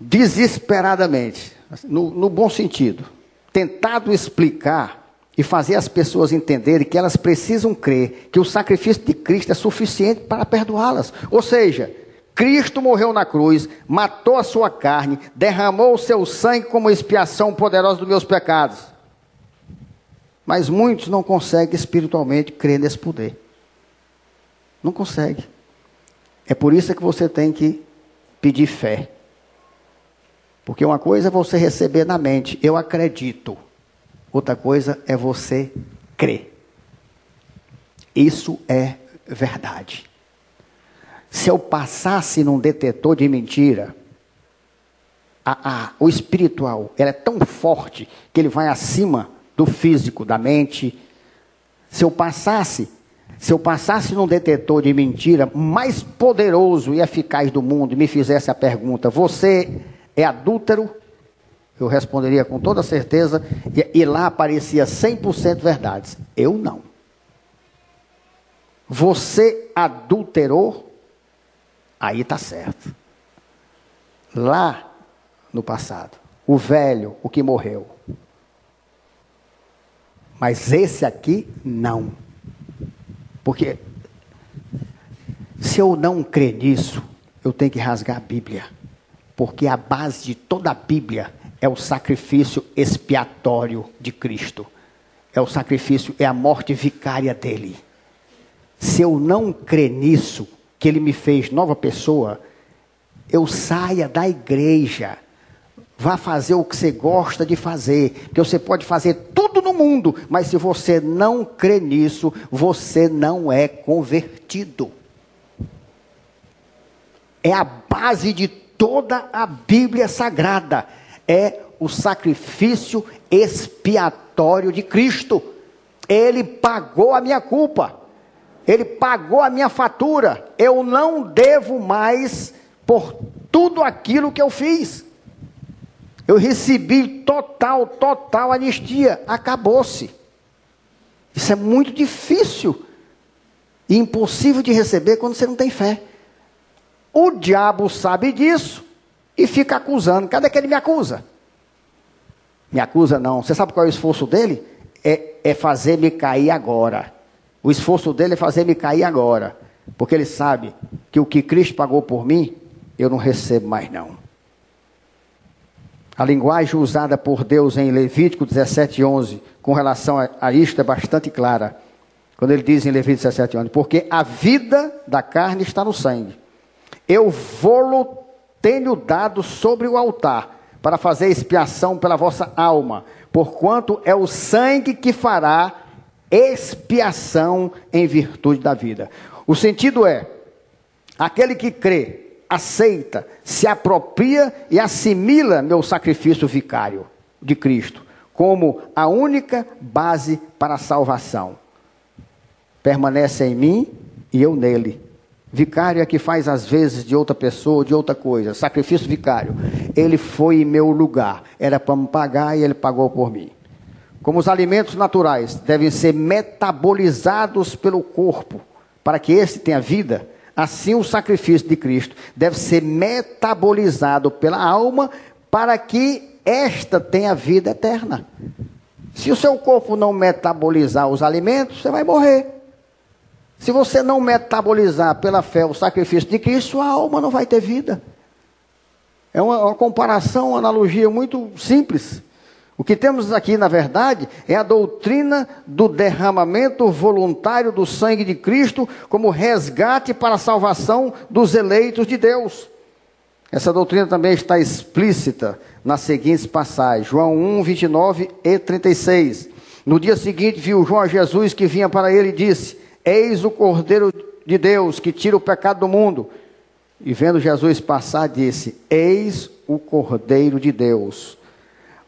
Speaker 2: desesperadamente, no bom sentido, tentado explicar e fazer as pessoas entenderem que elas precisam crer que o sacrifício de Cristo é suficiente para perdoá-las. Ou seja, Cristo morreu na cruz, matou a sua carne, derramou o seu sangue como expiação poderosa dos meus pecados. Mas muitos não conseguem espiritualmente crer nesse poder. Não conseguem. É por isso que você tem que pedir fé. Porque uma coisa é você receber na mente, eu acredito. Outra coisa é você crer. Isso é verdade. Se eu passasse num detetor de mentira, o espiritual, ele é tão forte que ele vai acima do físico, da mente. Se eu passasse num detetor de mentira mais poderoso e eficaz do mundo e me fizesse a pergunta, você é adúltero? Eu responderia com toda certeza, e lá aparecia 100% verdades. Eu não. Você adulterou? Aí está certo. Lá no passado, o velho, o que morreu. Mas esse aqui, não. Porque se eu não crer nisso, eu tenho que rasgar a Bíblia. Porque a base de toda a Bíblia é o sacrifício expiatório de Cristo. É o sacrifício, é a morte vicária dele. Se eu não crer nisso, que ele me fez nova pessoa, eu saia da igreja. Vá fazer o que você gosta de fazer. Porque você pode fazer tudo no mundo, mas se você não crê nisso, você não é convertido. É a base de toda a Bíblia Sagrada. É o sacrifício expiatório de Cristo. Ele pagou a minha culpa. Ele pagou a minha fatura. Eu não devo mais por tudo aquilo que eu fiz. Eu recebi total anistia. Acabou-se. Isso é muito difícil e impossível de receber quando você não tem fé. O diabo sabe disso e fica acusando. Cadê que ele me acusa? Me acusa não. Você sabe qual é o esforço dele? É fazer-me cair agora. O esforço dele é fazer-me cair agora. Porque ele sabe que o que Cristo pagou por mim, eu não recebo mais não. A linguagem usada por Deus em Levítico 17:11, com relação a isto, é bastante clara. Quando ele diz em Levítico 17:11, porque a vida da carne está no sangue. Eu vou-lo tenho dado sobre o altar, para fazer expiação pela vossa alma, porquanto é o sangue que fará expiação em virtude da vida. O sentido é, aquele que crê, aceita, se apropria e assimila meu sacrifício vicário de Cristo, como a única base para a salvação. Permanece em mim e eu nele. Vicário é que faz às vezes de outra pessoa, de outra coisa. Sacrifício vicário. Ele foi em meu lugar. Era para me pagar e ele pagou por mim. Como os alimentos naturais devem ser metabolizados pelo corpo, para que este tenha vida, assim o sacrifício de Cristo deve ser metabolizado pela alma, para que esta tenha vida eterna. Se o seu corpo não metabolizar os alimentos, você vai morrer. Se você não metabolizar pela fé o sacrifício de Cristo, sua alma não vai ter vida. É uma comparação, uma analogia muito simples. O que temos aqui, na verdade, é a doutrina do derramamento voluntário do sangue de Cristo como resgate para a salvação dos eleitos de Deus. Essa doutrina também está explícita nas seguintes passagens. João 1, 29 e 36. No dia seguinte, viu João a Jesus que vinha para ele e disse: eis o Cordeiro de Deus que tira o pecado do mundo. E vendo Jesus passar, disse: eis o Cordeiro de Deus.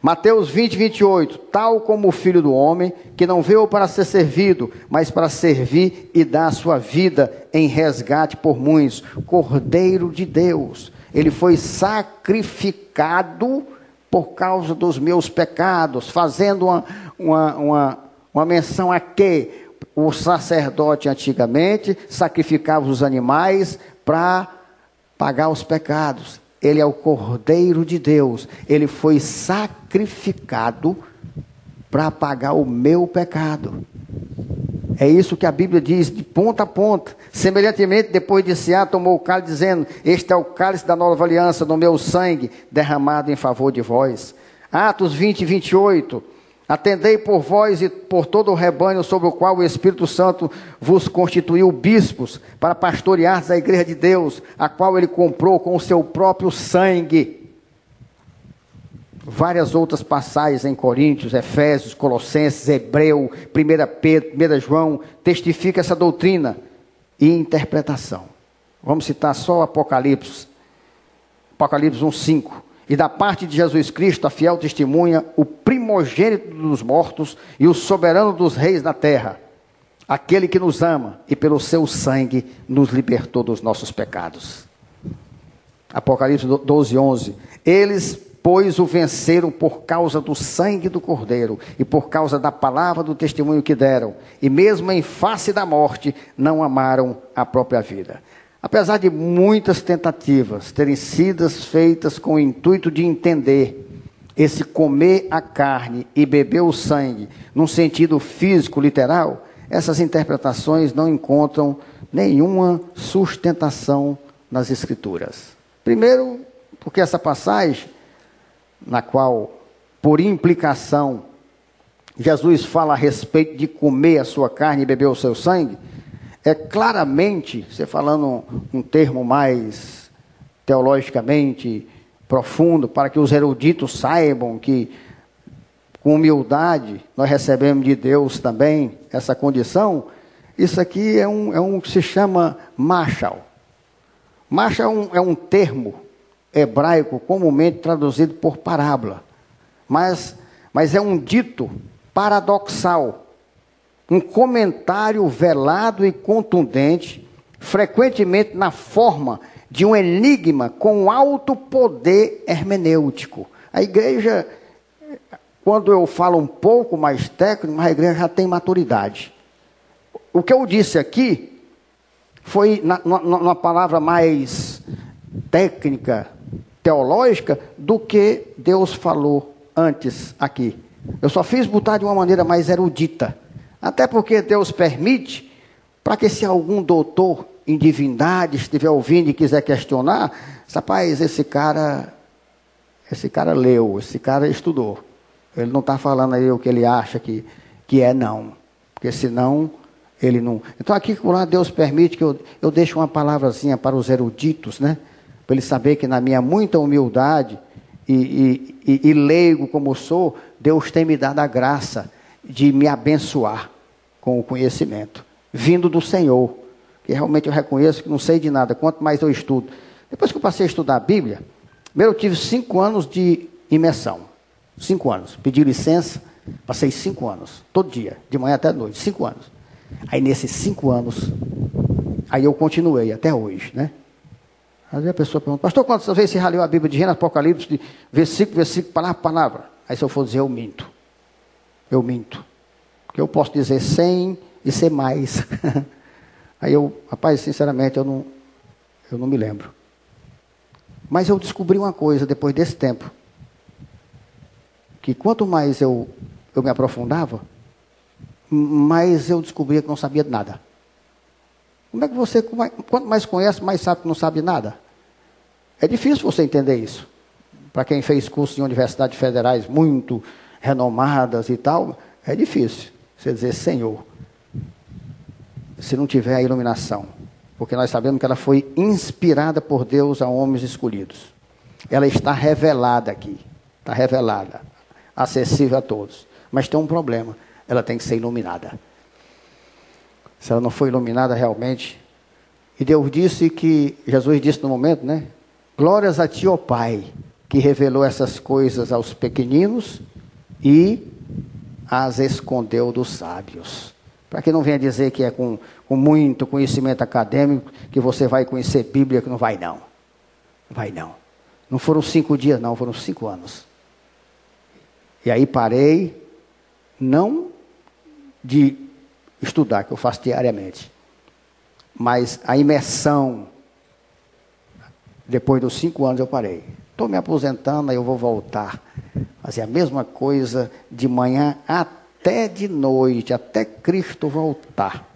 Speaker 2: Mateus 20, 28. Tal como o Filho do Homem, que não veio para ser servido, mas para servir e dar a sua vida em resgate por muitos. Cordeiro de Deus. Ele foi sacrificado por causa dos meus pecados, fazendo uma menção a que o sacerdote antigamente sacrificava os animais para pagar os pecados. Ele é o Cordeiro de Deus. Ele foi sacrificado para pagar o meu pecado. É isso que a Bíblia diz de ponta a ponta. Semelhantemente, depois de cear, tomou o cálice, dizendo: este é o cálice da nova aliança, no meu sangue, derramado em favor de vós. Atos 20, 28. Atendei por vós e por todo o rebanho sobre o qual o Espírito Santo vos constituiu bispos, para pastorear a igreja de Deus, a qual ele comprou com o seu próprio sangue. Várias outras passagens em Coríntios, Efésios, Colossenses, Hebreu, 1 Pedro, 1 João, testifica essa doutrina e interpretação. Vamos citar só Apocalipse 1:5. E da parte de Jesus Cristo, a fiel testemunha, o primogênito dos mortos e o soberano dos reis da terra, aquele que nos ama e pelo seu sangue nos libertou dos nossos pecados. Apocalipse 12:11. Eles, pois, o venceram por causa do sangue do Cordeiro e por causa da palavra do testemunho que deram, e mesmo em face da morte, não amaram a própria vida. Apesar de muitas tentativas terem sido feitas com o intuito de entender esse comer a carne e beber o sangue, num sentido físico, literal, essas interpretações não encontram nenhuma sustentação nas Escrituras. Primeiro, porque essa passagem, na qual, por implicação, Jesus fala a respeito de comer a sua carne e beber o seu sangue, é claramente, você falando um termo mais teologicamente profundo, para que os eruditos saibam que, com humildade, nós recebemos de Deus também essa condição. Isso aqui é um que se chama mashal. Mashal é um termo hebraico comumente traduzido por parábola, mas é um dito paradoxal, um comentário velado e contundente, frequentemente na forma de um enigma com alto poder hermenêutico. A igreja, quando eu falo um pouco mais técnico, a igreja já tem maturidade. O que eu disse aqui foi numa palavra mais técnica, teológica, do que Deus falou antes aqui. Eu só fiz botar de uma maneira mais erudita. Até porque Deus permite, para que se algum doutor em divindade estiver ouvindo e quiser questionar, rapaz, esse cara leu, esse cara estudou. Ele não está falando aí o que ele acha que é, não. Porque senão ele não... Então aqui, por lá, Deus permite que eu deixe uma palavrazinha para os eruditos, né? Para ele saber que na minha muita humildade e leigo como sou, Deus tem me dado a graça de me abençoar com o conhecimento, vindo do Senhor, que realmente eu reconheço que não sei de nada, quanto mais eu estudo. Depois que eu passei a estudar a Bíblia, primeiro eu tive 5 anos de imersão, 5 anos, pedi licença, passei 5 anos, todo dia, de manhã até noite, 5 anos. Aí nesses 5 anos, aí eu continuei até hoje, né? Às vezes a pessoa pergunta: pastor, quantas vezes você já leu a Bíblia de Gênesis, Apocalipse, de versículo, palavra por palavra? Aí se eu for dizer, eu minto. Porque eu posso dizer 100 e ser mais. Aí rapaz, sinceramente, eu não me lembro. Mas eu descobri uma coisa depois desse tempo, que quanto mais eu me aprofundava, mais eu descobria que não sabia de nada. Como é que você, quanto mais conhece, mais sabe que não sabe de nada? É difícil você entender isso. Para quem fez curso em universidades federais muito renomadas e tal, é difícil você dizer Senhor, se não tiver a iluminação. Porque nós sabemos que ela foi inspirada por Deus a homens escolhidos. Ela está revelada aqui. Está revelada. Acessível a todos. Mas tem um problema. Ela tem que ser iluminada. Se ela não for iluminada realmente... E Deus disse que... Jesus disse no momento, né? Glórias a ti, ó Pai, que revelou essas coisas aos pequeninos e as escondeu dos sábios. Para que não venha dizer que é com muito conhecimento acadêmico que você vai conhecer Bíblia, que não vai, não. Vai não. Não foram 5 dias, não, foram 5 anos. E aí parei, não de estudar, que eu faço diariamente, mas a imersão, depois dos 5 anos eu parei. Estou me aposentando, aí eu vou voltar, fazer a mesma coisa de manhã até de noite, até Cristo voltar.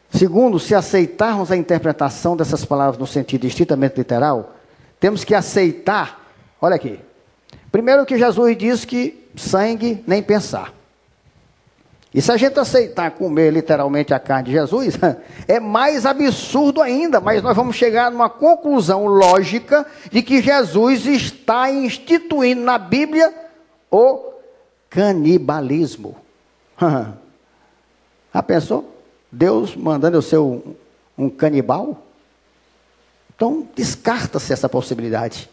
Speaker 2: Segundo, se aceitarmos a interpretação dessas palavras no sentido estritamente literal, temos que aceitar, olha aqui, primeiro que Jesus diz que sangue nem pensar. E se a gente aceitar comer literalmente a carne de Jesus, é mais absurdo ainda, mas nós vamos chegar numa conclusão lógica de que Jesus está instituindo na Bíblia o canibalismo. Já pensou? Deus mandando eu ser um canibal? Então, descarta-se essa possibilidade.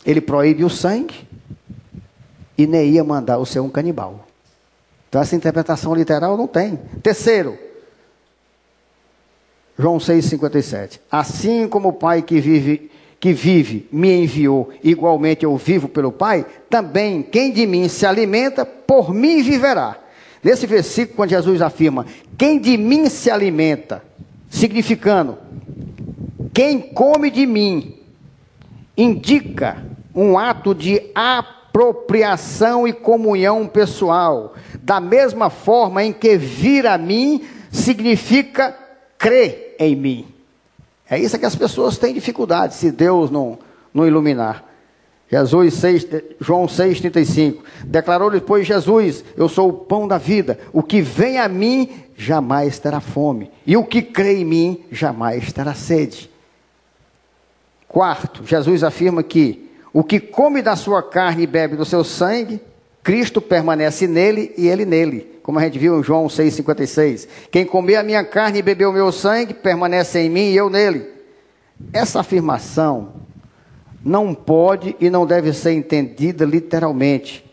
Speaker 2: Ele proíbe o sangue e nem ia mandar eu ser um canibal. Então, essa interpretação literal não tem. Terceiro, João 6,57. Assim como o Pai que vive me enviou, igualmente eu vivo pelo Pai, também quem de mim se alimenta, por mim viverá. Nesse versículo, quando Jesus afirma, quem de mim se alimenta, significando, quem come de mim, indica um ato de apropriação e comunhão pessoal. Da mesma forma em que vir a mim, significa crer em mim. É isso que as pessoas têm dificuldade, se Deus não iluminar. João 6,35, declarou depois Jesus, eu sou o pão da vida, o que vem a mim jamais terá fome, e o que crê em mim jamais terá sede. Quarto, Jesus afirma que o que come da sua carne e bebe do seu sangue, Cristo permanece nele e ele nele, como a gente viu em João 6,56, quem comer a minha carne e beber o meu sangue, permanece em mim e eu nele. Essa afirmação não pode e não deve ser entendida literalmente.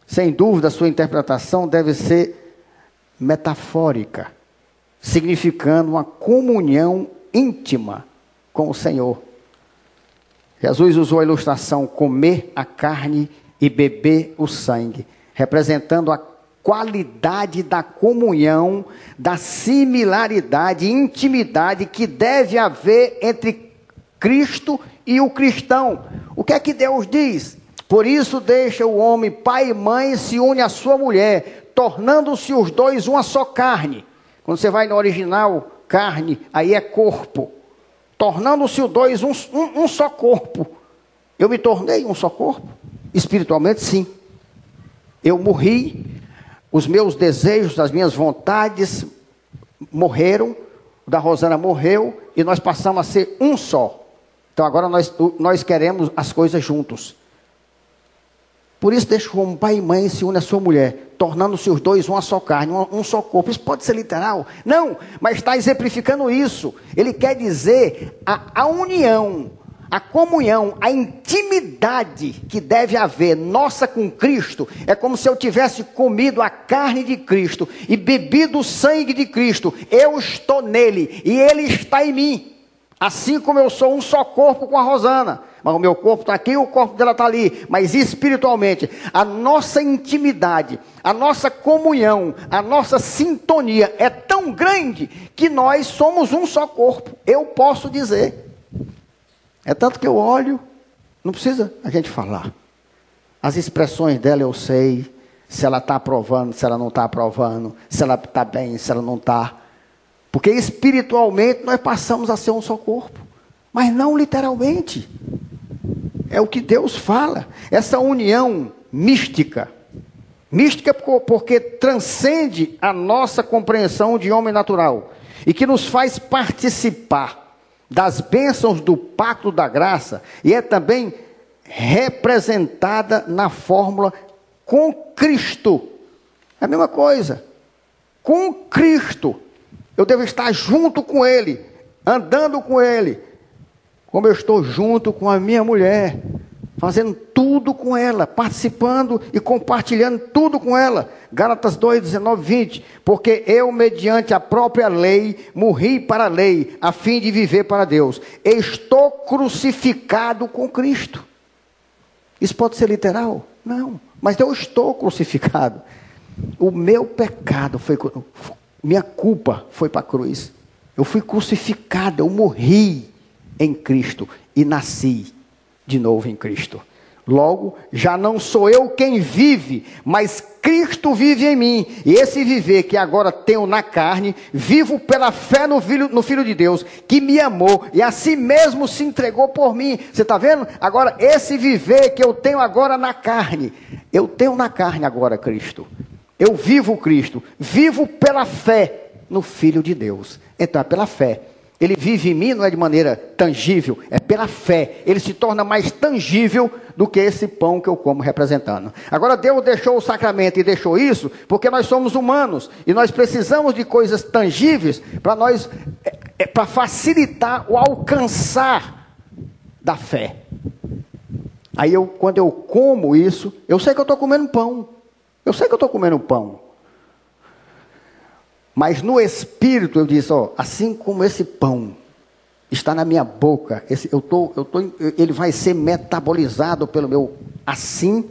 Speaker 2: Sem dúvida, a sua interpretação deve ser metafórica, significando uma comunhão íntima com o Senhor. Jesus usou a ilustração comer a carne e beber o sangue, representando a qualidade da comunhão, da similaridade e intimidade que deve haver entre Cristo e o cristão. O que é que Deus diz? Por isso deixa o homem pai e mãe e se une à sua mulher, tornando-se os dois uma só carne. Quando você vai no original, carne, aí é corpo. Tornando-se os dois um só corpo. Eu me tornei um só corpo? Espiritualmente, sim. Eu morri, os meus desejos, as minhas vontades morreram, o da Rosana morreu, e nós passamos a ser um só. Então agora nós queremos as coisas juntos. Por isso deixa o pai e mãe se une à sua mulher, tornando-se os dois uma só carne, um só corpo. Isso pode ser literal? Não, mas está exemplificando isso. Ele quer dizer a união, a comunhão, a intimidade que deve haver nossa com Cristo. É como se eu tivesse comido a carne de Cristo e bebido o sangue de Cristo. Eu estou nele e ele está em mim. Assim como eu sou um só corpo com a Rosana, mas o meu corpo está aqui e o corpo dela está ali, mas espiritualmente, a nossa intimidade, a nossa comunhão, a nossa sintonia é tão grande que nós somos um só corpo, eu posso dizer. É tanto que eu olho, não precisa a gente falar, as expressões dela eu sei, se ela está aprovando, se ela não está aprovando, se ela está bem, se ela não está. Porque espiritualmente nós passamos a ser um só corpo, mas não literalmente. É o que Deus fala. Essa união mística porque transcende a nossa compreensão de homem natural e que nos faz participar das bênçãos do pacto da graça e é também representada na fórmula com Cristo. É a mesma coisa. Com Cristo. Eu devo estar junto com Ele, andando com Ele, como eu estou junto com a minha mulher. fazendo tudo com ela, participando e compartilhando tudo com ela. Gálatas 2, 19, 20. Porque eu, mediante a própria lei, morri para a lei, a fim de viver para Deus. Estou crucificado com Cristo. Isso pode ser literal? Não, mas eu estou crucificado. O meu pecado foi, minha culpa foi para a cruz. Eu fui crucificado, eu morri em Cristo e nasci de novo em Cristo. Logo, já não sou eu quem vive, mas Cristo vive em mim. E esse viver que agora tenho na carne, vivo pela fé no Filho de Deus, que me amou e a si mesmo se entregou por mim. Você está vendo? Agora, esse viver que eu tenho agora na carne, eu tenho na carne agora Cristo. Eu vivo Cristo, vivo pela fé no Filho de Deus. Então, é pela fé. Ele vive em mim, não é de maneira tangível, é pela fé. Ele se torna mais tangível do que esse pão que eu como representando. Agora, Deus deixou o sacramento e deixou isso porque nós somos humanos e nós precisamos de coisas tangíveis para facilitar o alcançar da fé. Aí, quando eu como isso, eu sei que eu estou comendo pão. Eu sei que eu estou comendo pão. Mas no espírito eu disse, assim como esse pão está na minha boca, ele vai ser metabolizado pelo meu, assim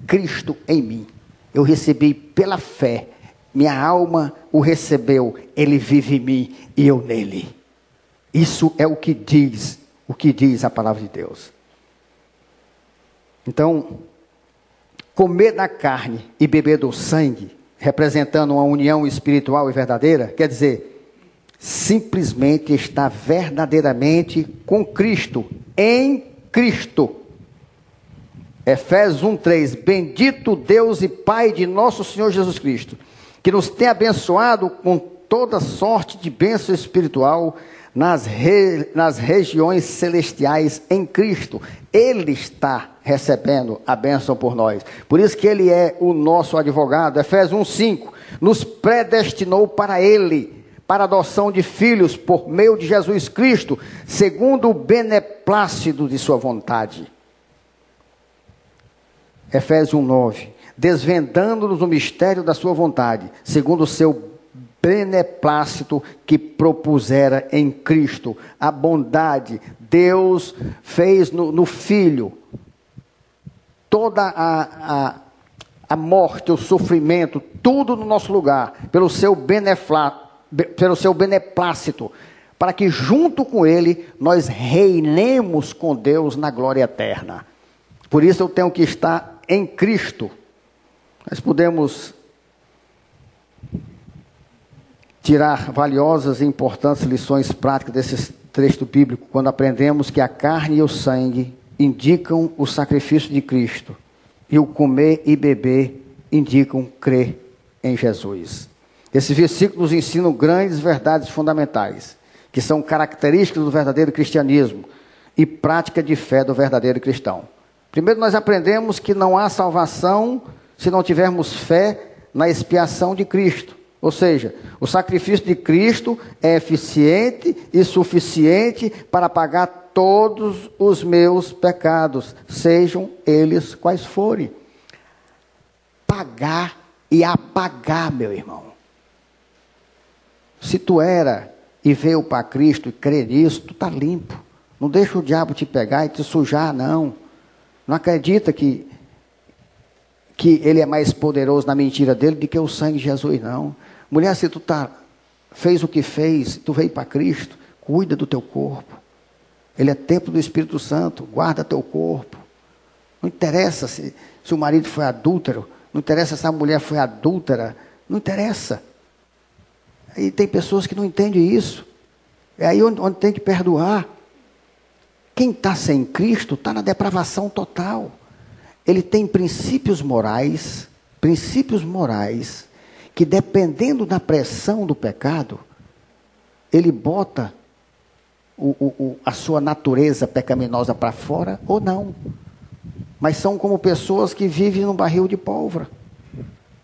Speaker 2: Cristo em mim. Eu recebi pela fé, minha alma o recebeu, ele vive em mim e eu nele. Isso é o que diz a palavra de Deus. Então, comer da carne e beber do sangue, representando uma união espiritual e verdadeira, quer dizer, simplesmente estar verdadeiramente com Cristo, em Cristo. Efésios 1:3, bendito Deus e Pai de nosso Senhor Jesus Cristo, que nos tem abençoado com toda sorte de bênção espiritual nas regiões celestiais em Cristo. Ele está recebendo a bênção por nós. Por isso que ele é o nosso advogado. Efésios 1:5, nos predestinou para ele, para a adoção de filhos por meio de Jesus Cristo, segundo o beneplácito de sua vontade. Efésios 1:9, desvendando-nos o mistério da sua vontade, segundo o seu beneplácito que propusera em Cristo. A bondade, Deus fez no Filho toda a morte, o sofrimento, tudo no nosso lugar, pelo seu beneplácito, para que junto com ele nós reinemos com Deus na glória eterna. Por isso eu tenho que estar em Cristo. Nós podemos tirar valiosas e importantes lições práticas desse texto bíblico, quando aprendemos que a carne e o sangue indicam o sacrifício de Cristo, e o comer e beber indicam crer em Jesus. Esses versículos nos ensinam grandes verdades fundamentais, que são características do verdadeiro cristianismo e prática de fé do verdadeiro cristão. Primeiro, nós aprendemos que não há salvação se não tivermos fé na expiação de Cristo. Ou seja, o sacrifício de Cristo é eficiente e suficiente para pagar todos os meus pecados, sejam eles quais forem. Pagar e apagar, meu irmão. Se tu era e veio para Cristo e crê nisso, tu está limpo. Não deixa o diabo te pegar e te sujar, não. Não acredita que ele é mais poderoso na mentira dele do que o sangue de Jesus, não. Mulher, se tu fez o que fez, tu veio para Cristo, cuida do teu corpo. Ele é templo do Espírito Santo, guarda teu corpo. Não interessa se o marido foi adúltero, não interessa se a mulher foi adúltera, não interessa. Aí tem pessoas que não entendem isso. É aí onde tem que perdoar. Quem está sem Cristo está na depravação total. Ele tem princípios morais, que dependendo da pressão do pecado, ele bota a sua natureza pecaminosa para fora ou não. Mas são como pessoas que vivem num barril de pólvora.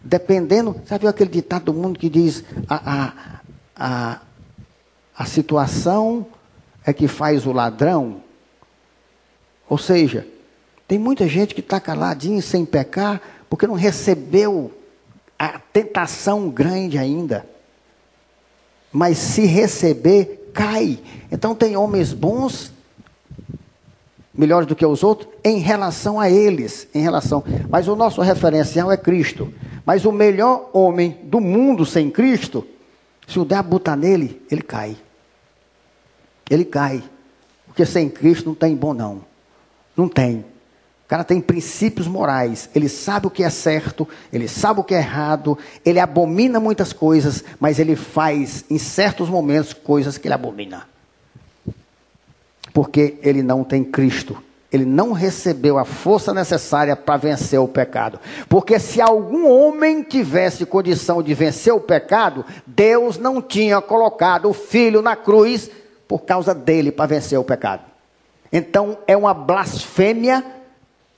Speaker 2: Dependendo, sabe aquele ditado do mundo que diz, a situação é que faz o ladrão? Ou seja, Tem muita gente que está caladinho, sem pecar, porque não recebeu a tentação grande ainda. Mas se receber, cai. Então tem homens bons, melhores do que os outros, em relação a eles. Mas o nosso referencial é Cristo. Mas o melhor homem do mundo sem Cristo, se o diabo botar nele, ele cai. Ele cai. Porque sem Cristo não tem bom não. Não tem. O cara tem princípios morais, ele sabe o que é certo, ele sabe o que é errado, ele abomina muitas coisas, mas ele faz, em certos momentos, coisas que ele abomina. Porque ele não tem Cristo, ele não recebeu a força necessária para vencer o pecado. Porque se algum homem tivesse condição de vencer o pecado, Deus não tinha colocado o Filho na cruz por causa dele para vencer o pecado. Então é uma blasfêmia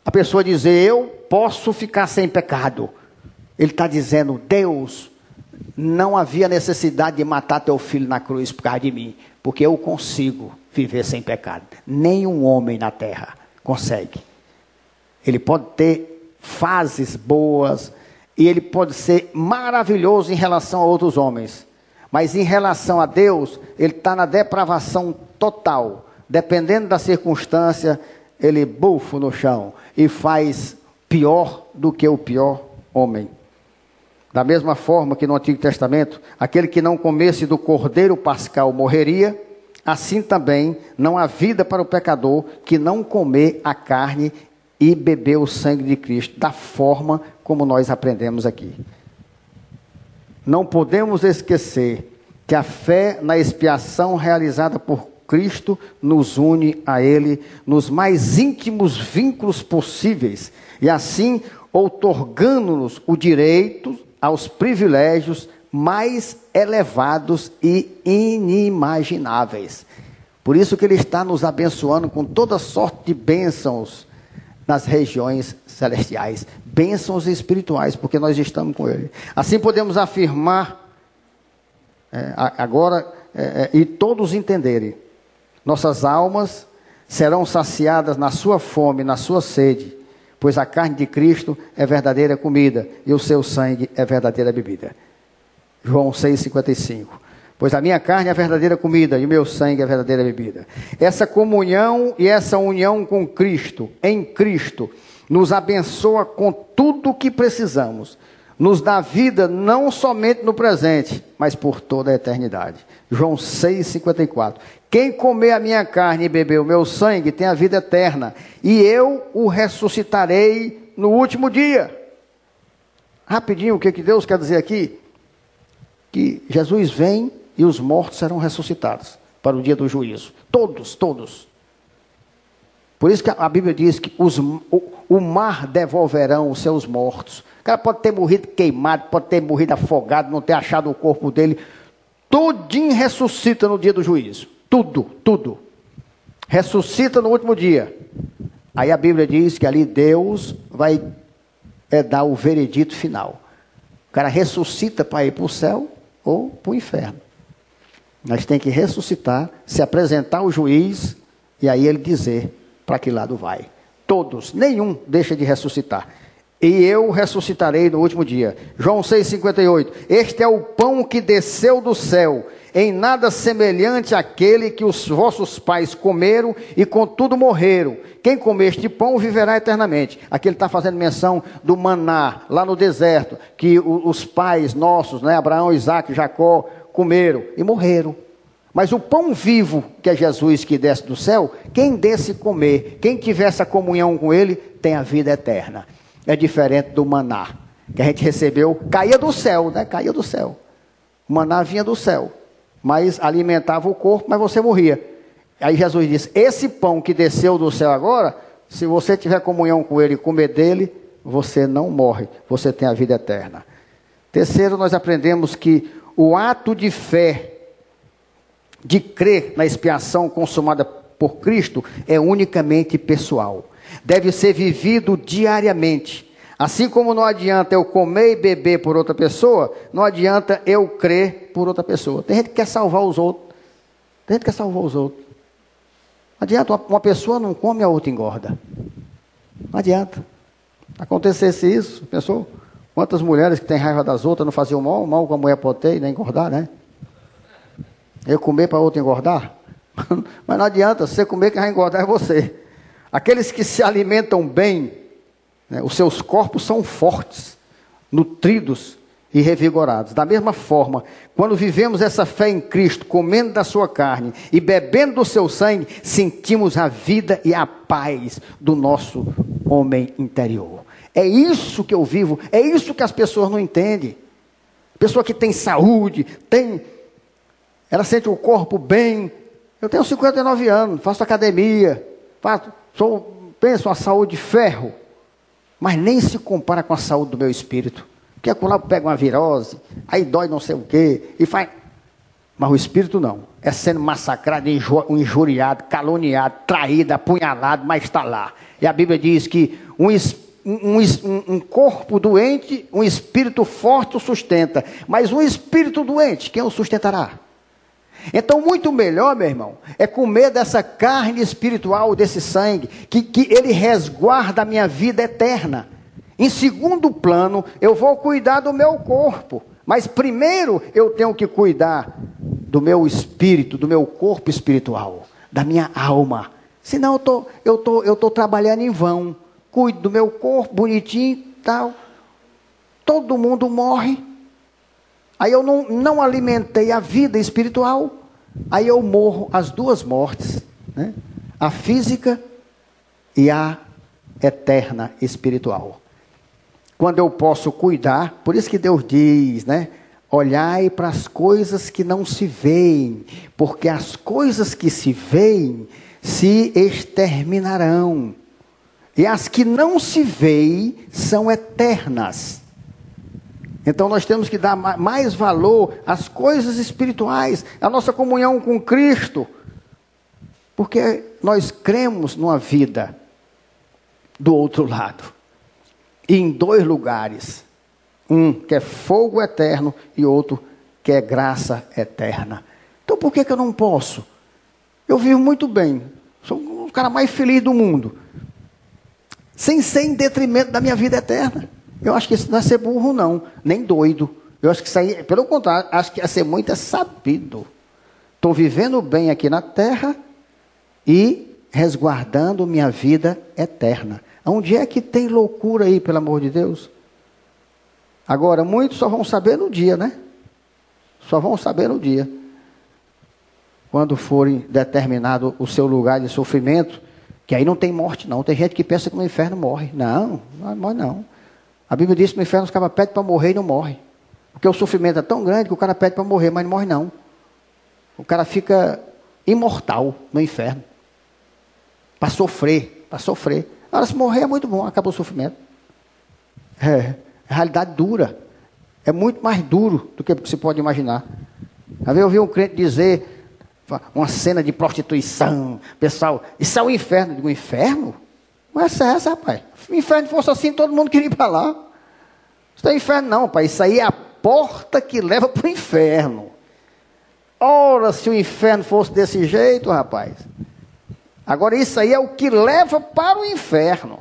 Speaker 2: a pessoa dizer, eu posso ficar sem pecado. Ele está dizendo, Deus, não havia necessidade de matar teu filho na cruz por causa de mim, porque eu consigo viver sem pecado. Nenhum homem na terra consegue. Ele pode ter fases boas, e ele pode ser maravilhoso em relação a outros homens, mas em relação a Deus, ele está na depravação total. Dependendo da circunstância, ele bufa no chão e faz pior do que o pior homem. Da mesma forma que no Antigo Testamento, aquele que não comesse do cordeiro pascal morreria, assim também não há vida para o pecador que não comer a carne e beber o sangue de Cristo, da forma como nós aprendemos aqui. Não podemos esquecer que a fé na expiação realizada por Cristo nos une a Ele nos mais íntimos vínculos possíveis e assim outorgando-nos o direito aos privilégios mais elevados e inimagináveis. Por isso que Ele está nos abençoando com toda sorte de bênçãos nas regiões celestiais, bênçãos espirituais, porque nós estamos com Ele. Assim podemos afirmar e todos entenderem. Nossas almas serão saciadas na sua fome, na sua sede, pois a carne de Cristo é verdadeira comida e o seu sangue é verdadeira bebida. João 6,55. Pois a minha carne é a verdadeira comida e o meu sangue é a verdadeira bebida. Essa comunhão e essa união com Cristo, em Cristo, nos abençoa com tudo o que precisamos. Nos dá vida não somente no presente, mas por toda a eternidade. João 6,54. Quem comer a minha carne e beber o meu sangue tem a vida eterna, e eu o ressuscitarei no último dia. Rapidinho, o que Deus quer dizer aqui? Que Jesus vem e os mortos serão ressuscitados para o dia do juízo. Todos, todos. Por isso que a Bíblia diz que o mar devolverão os seus mortos. O cara pode ter morrido queimado, pode ter morrido afogado, não ter achado o corpo dele. Tudinho ressuscita no dia do juízo. Tudo, tudo. Ressuscita no último dia. Aí a Bíblia diz que ali Deus vai dar o veredito final. O cara ressuscita para ir para o céu ou para o inferno. Nós temos que ressuscitar, se apresentar ao juiz e aí ele dizer para que lado vai. Todos, nenhum deixa de ressuscitar. E eu ressuscitarei no último dia. João 6,58. Este é o pão que desceu do céu, em nada semelhante àquele que os vossos pais comeram e contudo morreram. Quem comer este pão viverá eternamente. Aqui ele está fazendo menção do maná, lá no deserto, que os pais nossos, né, Abraão, Isaac, Jacó, comeram e morreram. Mas o pão vivo, que é Jesus que desce do céu, quem desce comer, quem tiver essa comunhão com ele, tem a vida eterna. É diferente do maná, que a gente recebeu, caía do céu, né? Caía do céu. O maná vinha do céu, mas alimentava o corpo, mas você morria. Aí Jesus disse, esse pão que desceu do céu agora, se você tiver comunhão com ele e comer dele, você não morre, você tem a vida eterna. Terceiro, nós aprendemos que o ato de fé, de crer na expiação consumada por Cristo, é unicamente pessoal. Deve ser vivido diariamente. Assim como não adianta eu comer e beber por outra pessoa, não adianta eu crer por outra pessoa. Tem gente que quer salvar os outros. Tem gente que quer salvar os outros. Não adianta, uma pessoa não come, a outra engorda. Não adianta. Acontecesse isso, pensou? Quantas mulheres que têm raiva das outras não faziam mal com a mulher pode ter, nem engordar, né? Eu comer para outra engordar? Mas não adianta, se você comer, quem vai engordar é você. Aqueles que se alimentam bem, né, os seus corpos são fortes, nutridos e revigorados. Da mesma forma, quando vivemos essa fé em Cristo, comendo da sua carne e bebendo do seu sangue, sentimos a vida e a paz do nosso homem interior. É isso que eu vivo, é isso que as pessoas não entendem. Pessoa que tem saúde, ela sente o corpo bem. Eu tenho 59 anos, faço academia, penso uma saúde de ferro, mas nem se compara com a saúde do meu espírito. Porque acolá pega uma virose, aí dói não sei o quê, e faz... Mas o espírito não. É sendo massacrado, injuriado, caluniado, traído, apunhalado, mas está lá. E a Bíblia diz que um corpo doente, um espírito forte o sustenta. Mas um espírito doente, quem o sustentará? Então, muito melhor, meu irmão, é comer dessa carne espiritual, desse sangue, que ele resguarda a minha vida eterna. Em segundo plano, eu vou cuidar do meu corpo. Mas primeiro, eu tenho que cuidar do meu espírito, do meu corpo espiritual, da minha alma. Senão eu tô trabalhando em vão. Cuido do meu corpo bonitinho e tal. Todo mundo morre. Aí eu não alimentei a vida espiritual. Aí eu morro as duas mortes, né? A física e a eterna espiritual. Quando eu posso cuidar, por isso que Deus diz, né? Olhai para as coisas que não se veem, porque as coisas que se veem se exterminarão. E as que não se veem são eternas. Então nós temos que dar mais valor às coisas espirituais, à nossa comunhão com Cristo. Porque nós cremos numa vida do outro lado. E em dois lugares. Um que é fogo eterno e outro que é graça eterna. Então por que eu não posso? Eu vivo muito bem. Sou o cara mais feliz do mundo. Sem ser em detrimento da minha vida eterna. Eu acho que isso não é ser burro, não. Nem doido. Eu acho que isso aí, pelo contrário, acho que é ser muito sabido. Estou vivendo bem aqui na terra e resguardando minha vida eterna. Onde é que tem loucura aí, pelo amor de Deus? Agora, muitos só vão saber no dia, né? Só vão saber no dia. Quando forem determinado o seu lugar de sofrimento, que aí não tem morte, não. Tem gente que pensa que no inferno morre. Não, não morre, não. A Bíblia diz que no inferno os caras pedem para morrer e não morre. Porque o sofrimento é tão grande que o cara pede para morrer, mas não morre, não. O cara fica imortal no inferno. Para sofrer, para sofrer. Agora, se morrer é muito bom, acabou o sofrimento. É realidade dura. É muito mais duro do que você pode imaginar. Às vezes eu ouvi um crente dizer, uma cena de prostituição, pessoal, isso é o inferno. Eu digo, inferno? Não é essa, rapaz. Se o inferno fosse assim, todo mundo queria ir para lá. Isso não é inferno não, rapaz. Isso aí é a porta que leva para o inferno. Ora, se o inferno fosse desse jeito, rapaz. Agora, isso aí é o que leva para o inferno.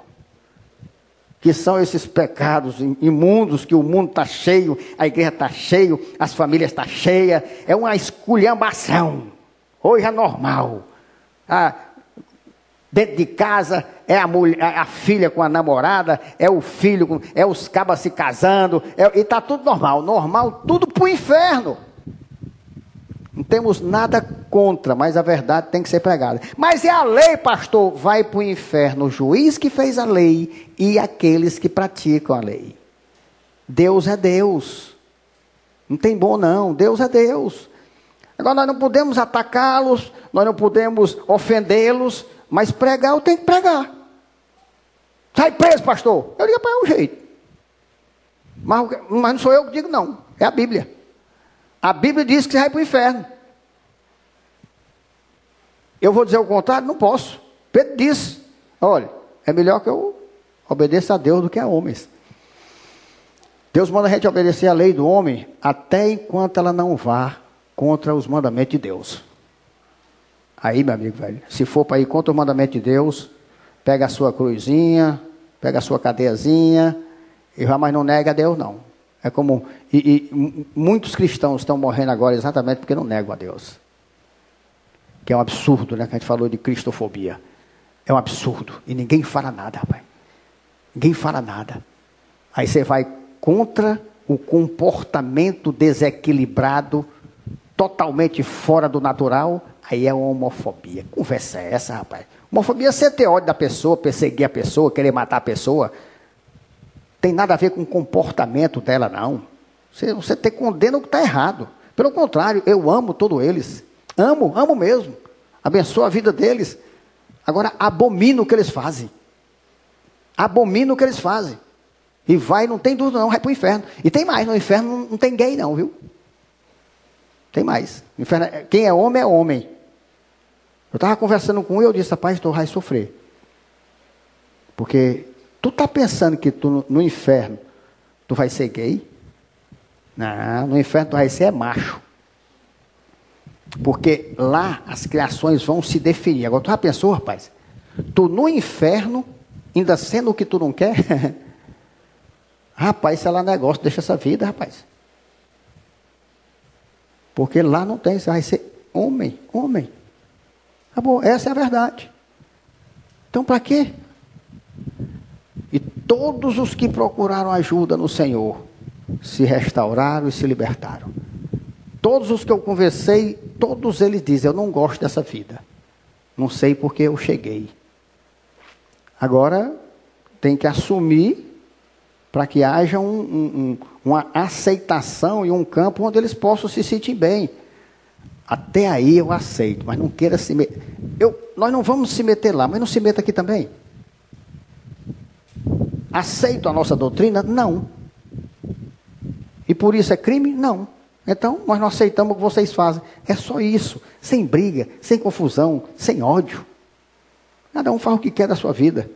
Speaker 2: Que são esses pecados imundos, que o mundo está cheio, a igreja está cheia, as famílias estão cheias. É uma esculhambação. Hoje é normal. Dentro de casa, é a filha com a namorada, é o filho, é os cabas se casando, e está tudo normal. Normal, tudo para o inferno. Não temos nada contra, mas a verdade tem que ser pregada. Mas é a lei, pastor, vai para o inferno o juiz que fez a lei e aqueles que praticam a lei. Deus é Deus. Não tem bom não, Deus é Deus. Agora nós não podemos atacá-los, nós não podemos ofendê-los, mas pregar eu tenho que pregar. Sai preso, pastor. Eu digo, é o jeito. Mas não sou eu que digo não, é a Bíblia. A Bíblia diz que você vai para o inferno. Eu vou dizer o contrário? Não posso. Pedro disse, olha, é melhor que eu obedeça a Deus do que a homens. Deus manda a gente obedecer a lei do homem até enquanto ela não vá contra os mandamentos de Deus. Aí, meu amigo velho, se for para ir contra o mandamento de Deus, pega a sua cruzinha, pega a sua cadeiazinha e vai, mas não nega a Deus, não. É como, muitos cristãos estão morrendo agora exatamente porque não negam a Deus. Que é um absurdo, né? Que a gente falou de cristofobia. É um absurdo. E ninguém fala nada, rapaz. Ninguém fala nada. Aí você vai contra o comportamento desequilibrado, totalmente fora do natural, aí é uma homofobia. Que conversa é essa, rapaz? Homofobia é você ter ódio da pessoa, perseguir a pessoa, querer matar a pessoa. Tem nada a ver com o comportamento dela, não. Você condena o que está errado. Pelo contrário, eu amo todos eles. Amo mesmo. Abençoo a vida deles. Agora, abomino o que eles fazem. Abomino o que eles fazem. E vai, não tem dúvida não, vai para o inferno. E tem mais, no inferno não tem gay não, viu? Tem mais. No inferno, quem é homem é homem. Eu estava conversando com um e eu disse, rapaz, tu vai sofrer. Porque tu está pensando que tu no inferno tu vai ser gay? Não, no inferno tu vai ser macho. Porque lá as criações vão se definir. Agora tu já pensou, rapaz? Tu no inferno, ainda sendo o que tu não quer? Rapaz, isso é lá negócio, deixa essa vida, rapaz. Porque lá não tem, você vai ser homem. Acabou, essa é a verdade. Então para quê? E todos os que procuraram ajuda no Senhor se restauraram e se libertaram. Todos os que eu conversei, todos eles dizem, eu não gosto dessa vida. Não sei porque eu cheguei. Agora, tem que assumir para que haja uma aceitação e um campo onde eles possam se sentir bem. Até aí eu aceito, mas não queira se meter. Nós não vamos se meter lá, mas não se meta aqui também. Aceito a nossa doutrina? Não. E por isso é crime? Não. Então, nós não aceitamos o que vocês fazem. É só isso. Sem briga, sem confusão, sem ódio. Cada um faz o que quer da sua vida.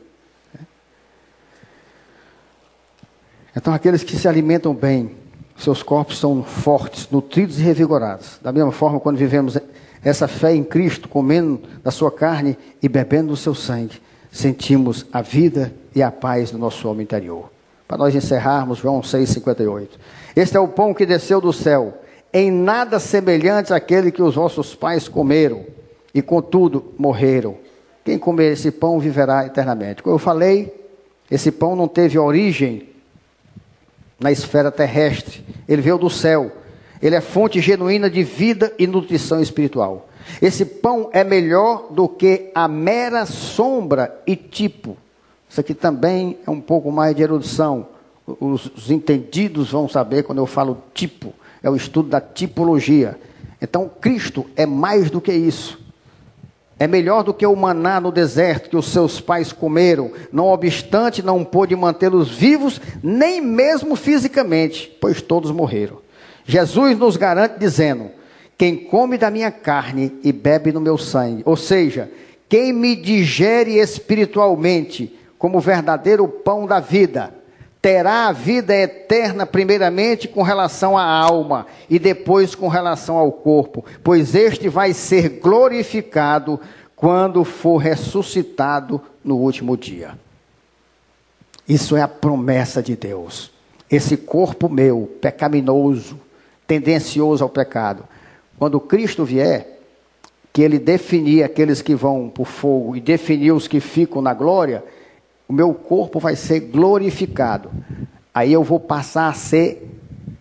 Speaker 2: Então, aqueles que se alimentam bem, seus corpos são fortes, nutridos e revigorados. Da mesma forma, quando vivemos essa fé em Cristo, comendo da sua carne e bebendo do seu sangue, sentimos a vida e a paz do nosso homem interior. Para nós encerrarmos, João 6,58. Este é o pão que desceu do céu, em nada semelhante àquele que os vossos pais comeram, e contudo morreram. Quem comer esse pão viverá eternamente. Como eu falei, esse pão não teve origem na esfera terrestre, ele veio do céu. Ele é fonte genuína de vida e nutrição espiritual. Esse pão é melhor do que a mera sombra e tipo. Isso aqui também é um pouco mais de erudição. Os entendidos vão saber quando eu falo tipo. É o estudo da tipologia. Então, Cristo é mais do que isso. É melhor do que o maná no deserto que os seus pais comeram. Não obstante, não pôde mantê-los vivos, nem mesmo fisicamente, pois todos morreram. Jesus nos garante dizendo, quem come da minha carne e bebe no meu sangue, ou seja, quem me digere espiritualmente como verdadeiro pão da vida, terá a vida eterna primeiramente com relação à alma e depois com relação ao corpo, pois este vai ser glorificado quando for ressuscitado no último dia. Isso é a promessa de Deus. Esse corpo meu, pecaminoso, tendencioso ao pecado, quando Cristo vier, que ele definir aqueles que vão para o fogo e definir os que ficam na glória, o meu corpo vai ser glorificado. Aí eu vou passar a ser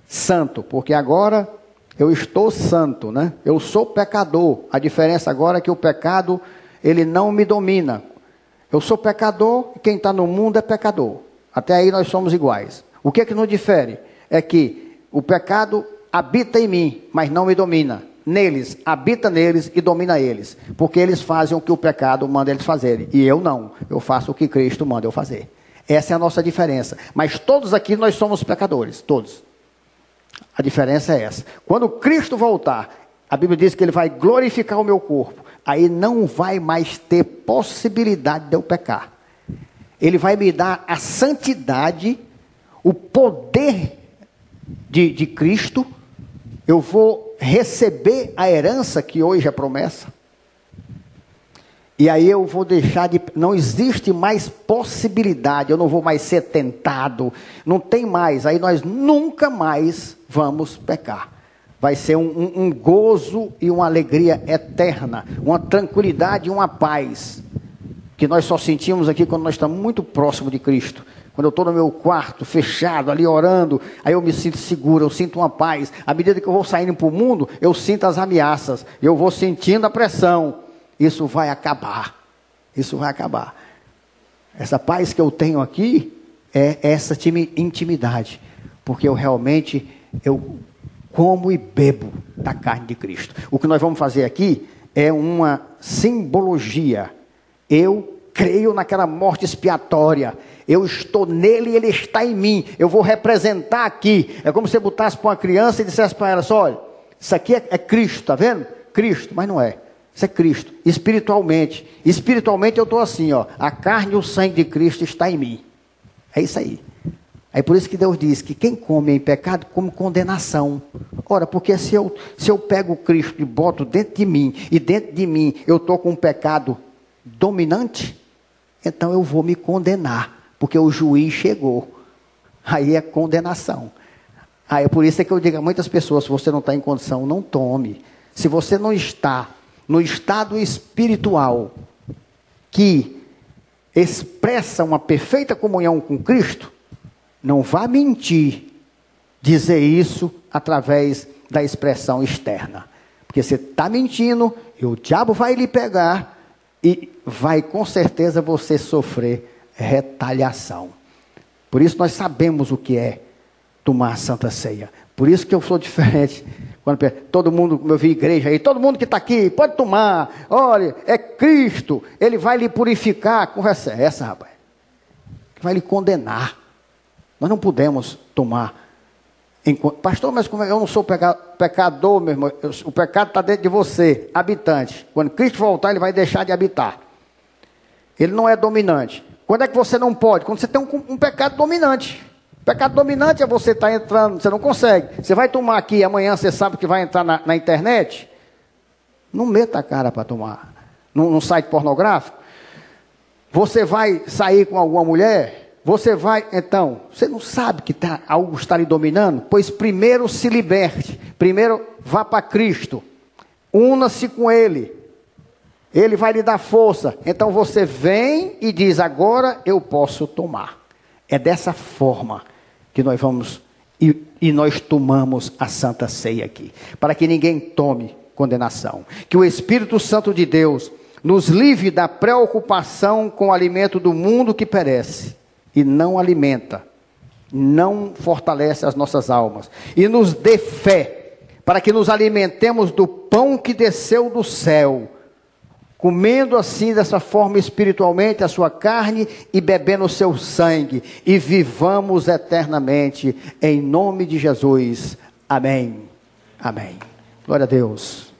Speaker 2: santo, porque agora eu estou santo, né? Eu sou pecador. A diferença agora é que o pecado, ele não me domina. Eu sou pecador e quem está no mundo é pecador. Até aí nós somos iguais. O que é que nos difere? É que o pecado habita em mim, mas não me domina. Neles, habita neles e domina eles. Porque eles fazem o que o pecado manda eles fazerem. E eu não. Eu faço o que Cristo manda eu fazer. Essa é a nossa diferença. Mas todos aqui nós somos pecadores. Todos. A diferença é essa. Quando Cristo voltar, a Bíblia diz que ele vai glorificar o meu corpo. Aí não vai mais ter possibilidade de eu pecar. Ele vai me dar a santidade, o poder de Cristo. Eu vou receber a herança que hoje é promessa. E aí eu vou deixar de... Não existe mais possibilidade, eu não vou mais ser tentado, não tem mais. Aí nós nunca mais vamos pecar. Vai ser um gozo e uma alegria eterna, uma tranquilidade e uma paz, que nós só sentimos aqui quando nós estamos muito próximos de Cristo. Quando eu estou no meu quarto, fechado, ali orando, aí eu me sinto seguro, eu sinto uma paz. À medida que eu vou saindo para o mundo, eu sinto as ameaças, eu vou sentindo a pressão. Isso vai acabar, isso vai acabar. Essa paz que eu tenho aqui é essa intimidade, porque eu realmente, eu como e bebo da carne de Cristo. O que nós vamos fazer aqui é uma simbologia. Eu creio naquela morte expiatória. Eu estou nele e ele está em mim. Eu vou representar aqui. É como se você botasse para uma criança e dissesse para ela: olha, isso aqui é Cristo, está vendo? Cristo, mas não é. Isso é Cristo. Espiritualmente. Espiritualmente eu estou assim, ó. A carne e o sangue de Cristo está em mim. É isso aí. Aí por isso que Deus diz que quem come em pecado, come condenação. Ora, porque se eu pego Cristo e boto dentro de mim, e dentro de mim eu estou com um pecado dominante, então eu vou me condenar, porque o juiz chegou. Aí é condenação. Aí por isso é que eu digo a muitas pessoas: se você não está em condição, não tome. Se você não está no estado espiritual que expressa uma perfeita comunhão com Cristo, não vá mentir, dizer isso através da expressão externa. Porque você está mentindo e o diabo vai lhe pegar e vai com certeza você sofrer retaliação. Por isso nós sabemos o que é tomar a Santa Ceia. Por isso que eu sou diferente. Quando todo mundo, como eu vi igreja aí, todo mundo que está aqui, pode tomar. Olha, é Cristo, Ele vai lhe purificar. Conversa é essa, rapaz? Vai lhe condenar. Nós não podemos tomar. Pastor, mas como eu não sou pecador, meu irmão? O pecado está dentro de você, habitante. Quando Cristo voltar, Ele vai deixar de habitar. Ele não é dominante. Quando é que você não pode? Quando você tem um pecado dominante. Pecado dominante é você estar entrando, você não consegue. Você vai tomar aqui, amanhã você sabe que vai entrar na internet. Não meta a cara para tomar. Num site pornográfico. Você vai sair com alguma mulher? Você vai, então, você não sabe que algo está lhe dominando? Pois primeiro se liberte. Primeiro vá para Cristo. Una-se com Ele. Ele vai lhe dar força. Então você vem e diz: agora eu posso tomar. É dessa forma que nós vamos e nós tomamos a Santa Ceia aqui. Para que ninguém tome condenação. Que o Espírito Santo de Deus nos livre da preocupação com o alimento do mundo que perece. E não alimenta, não fortalece as nossas almas. E nos dê fé, para que nos alimentemos do pão que desceu do céu, comendo assim dessa forma espiritualmente a sua carne e bebendo o seu sangue, e vivamos eternamente, em nome de Jesus. Amém. Amém. Glória a Deus.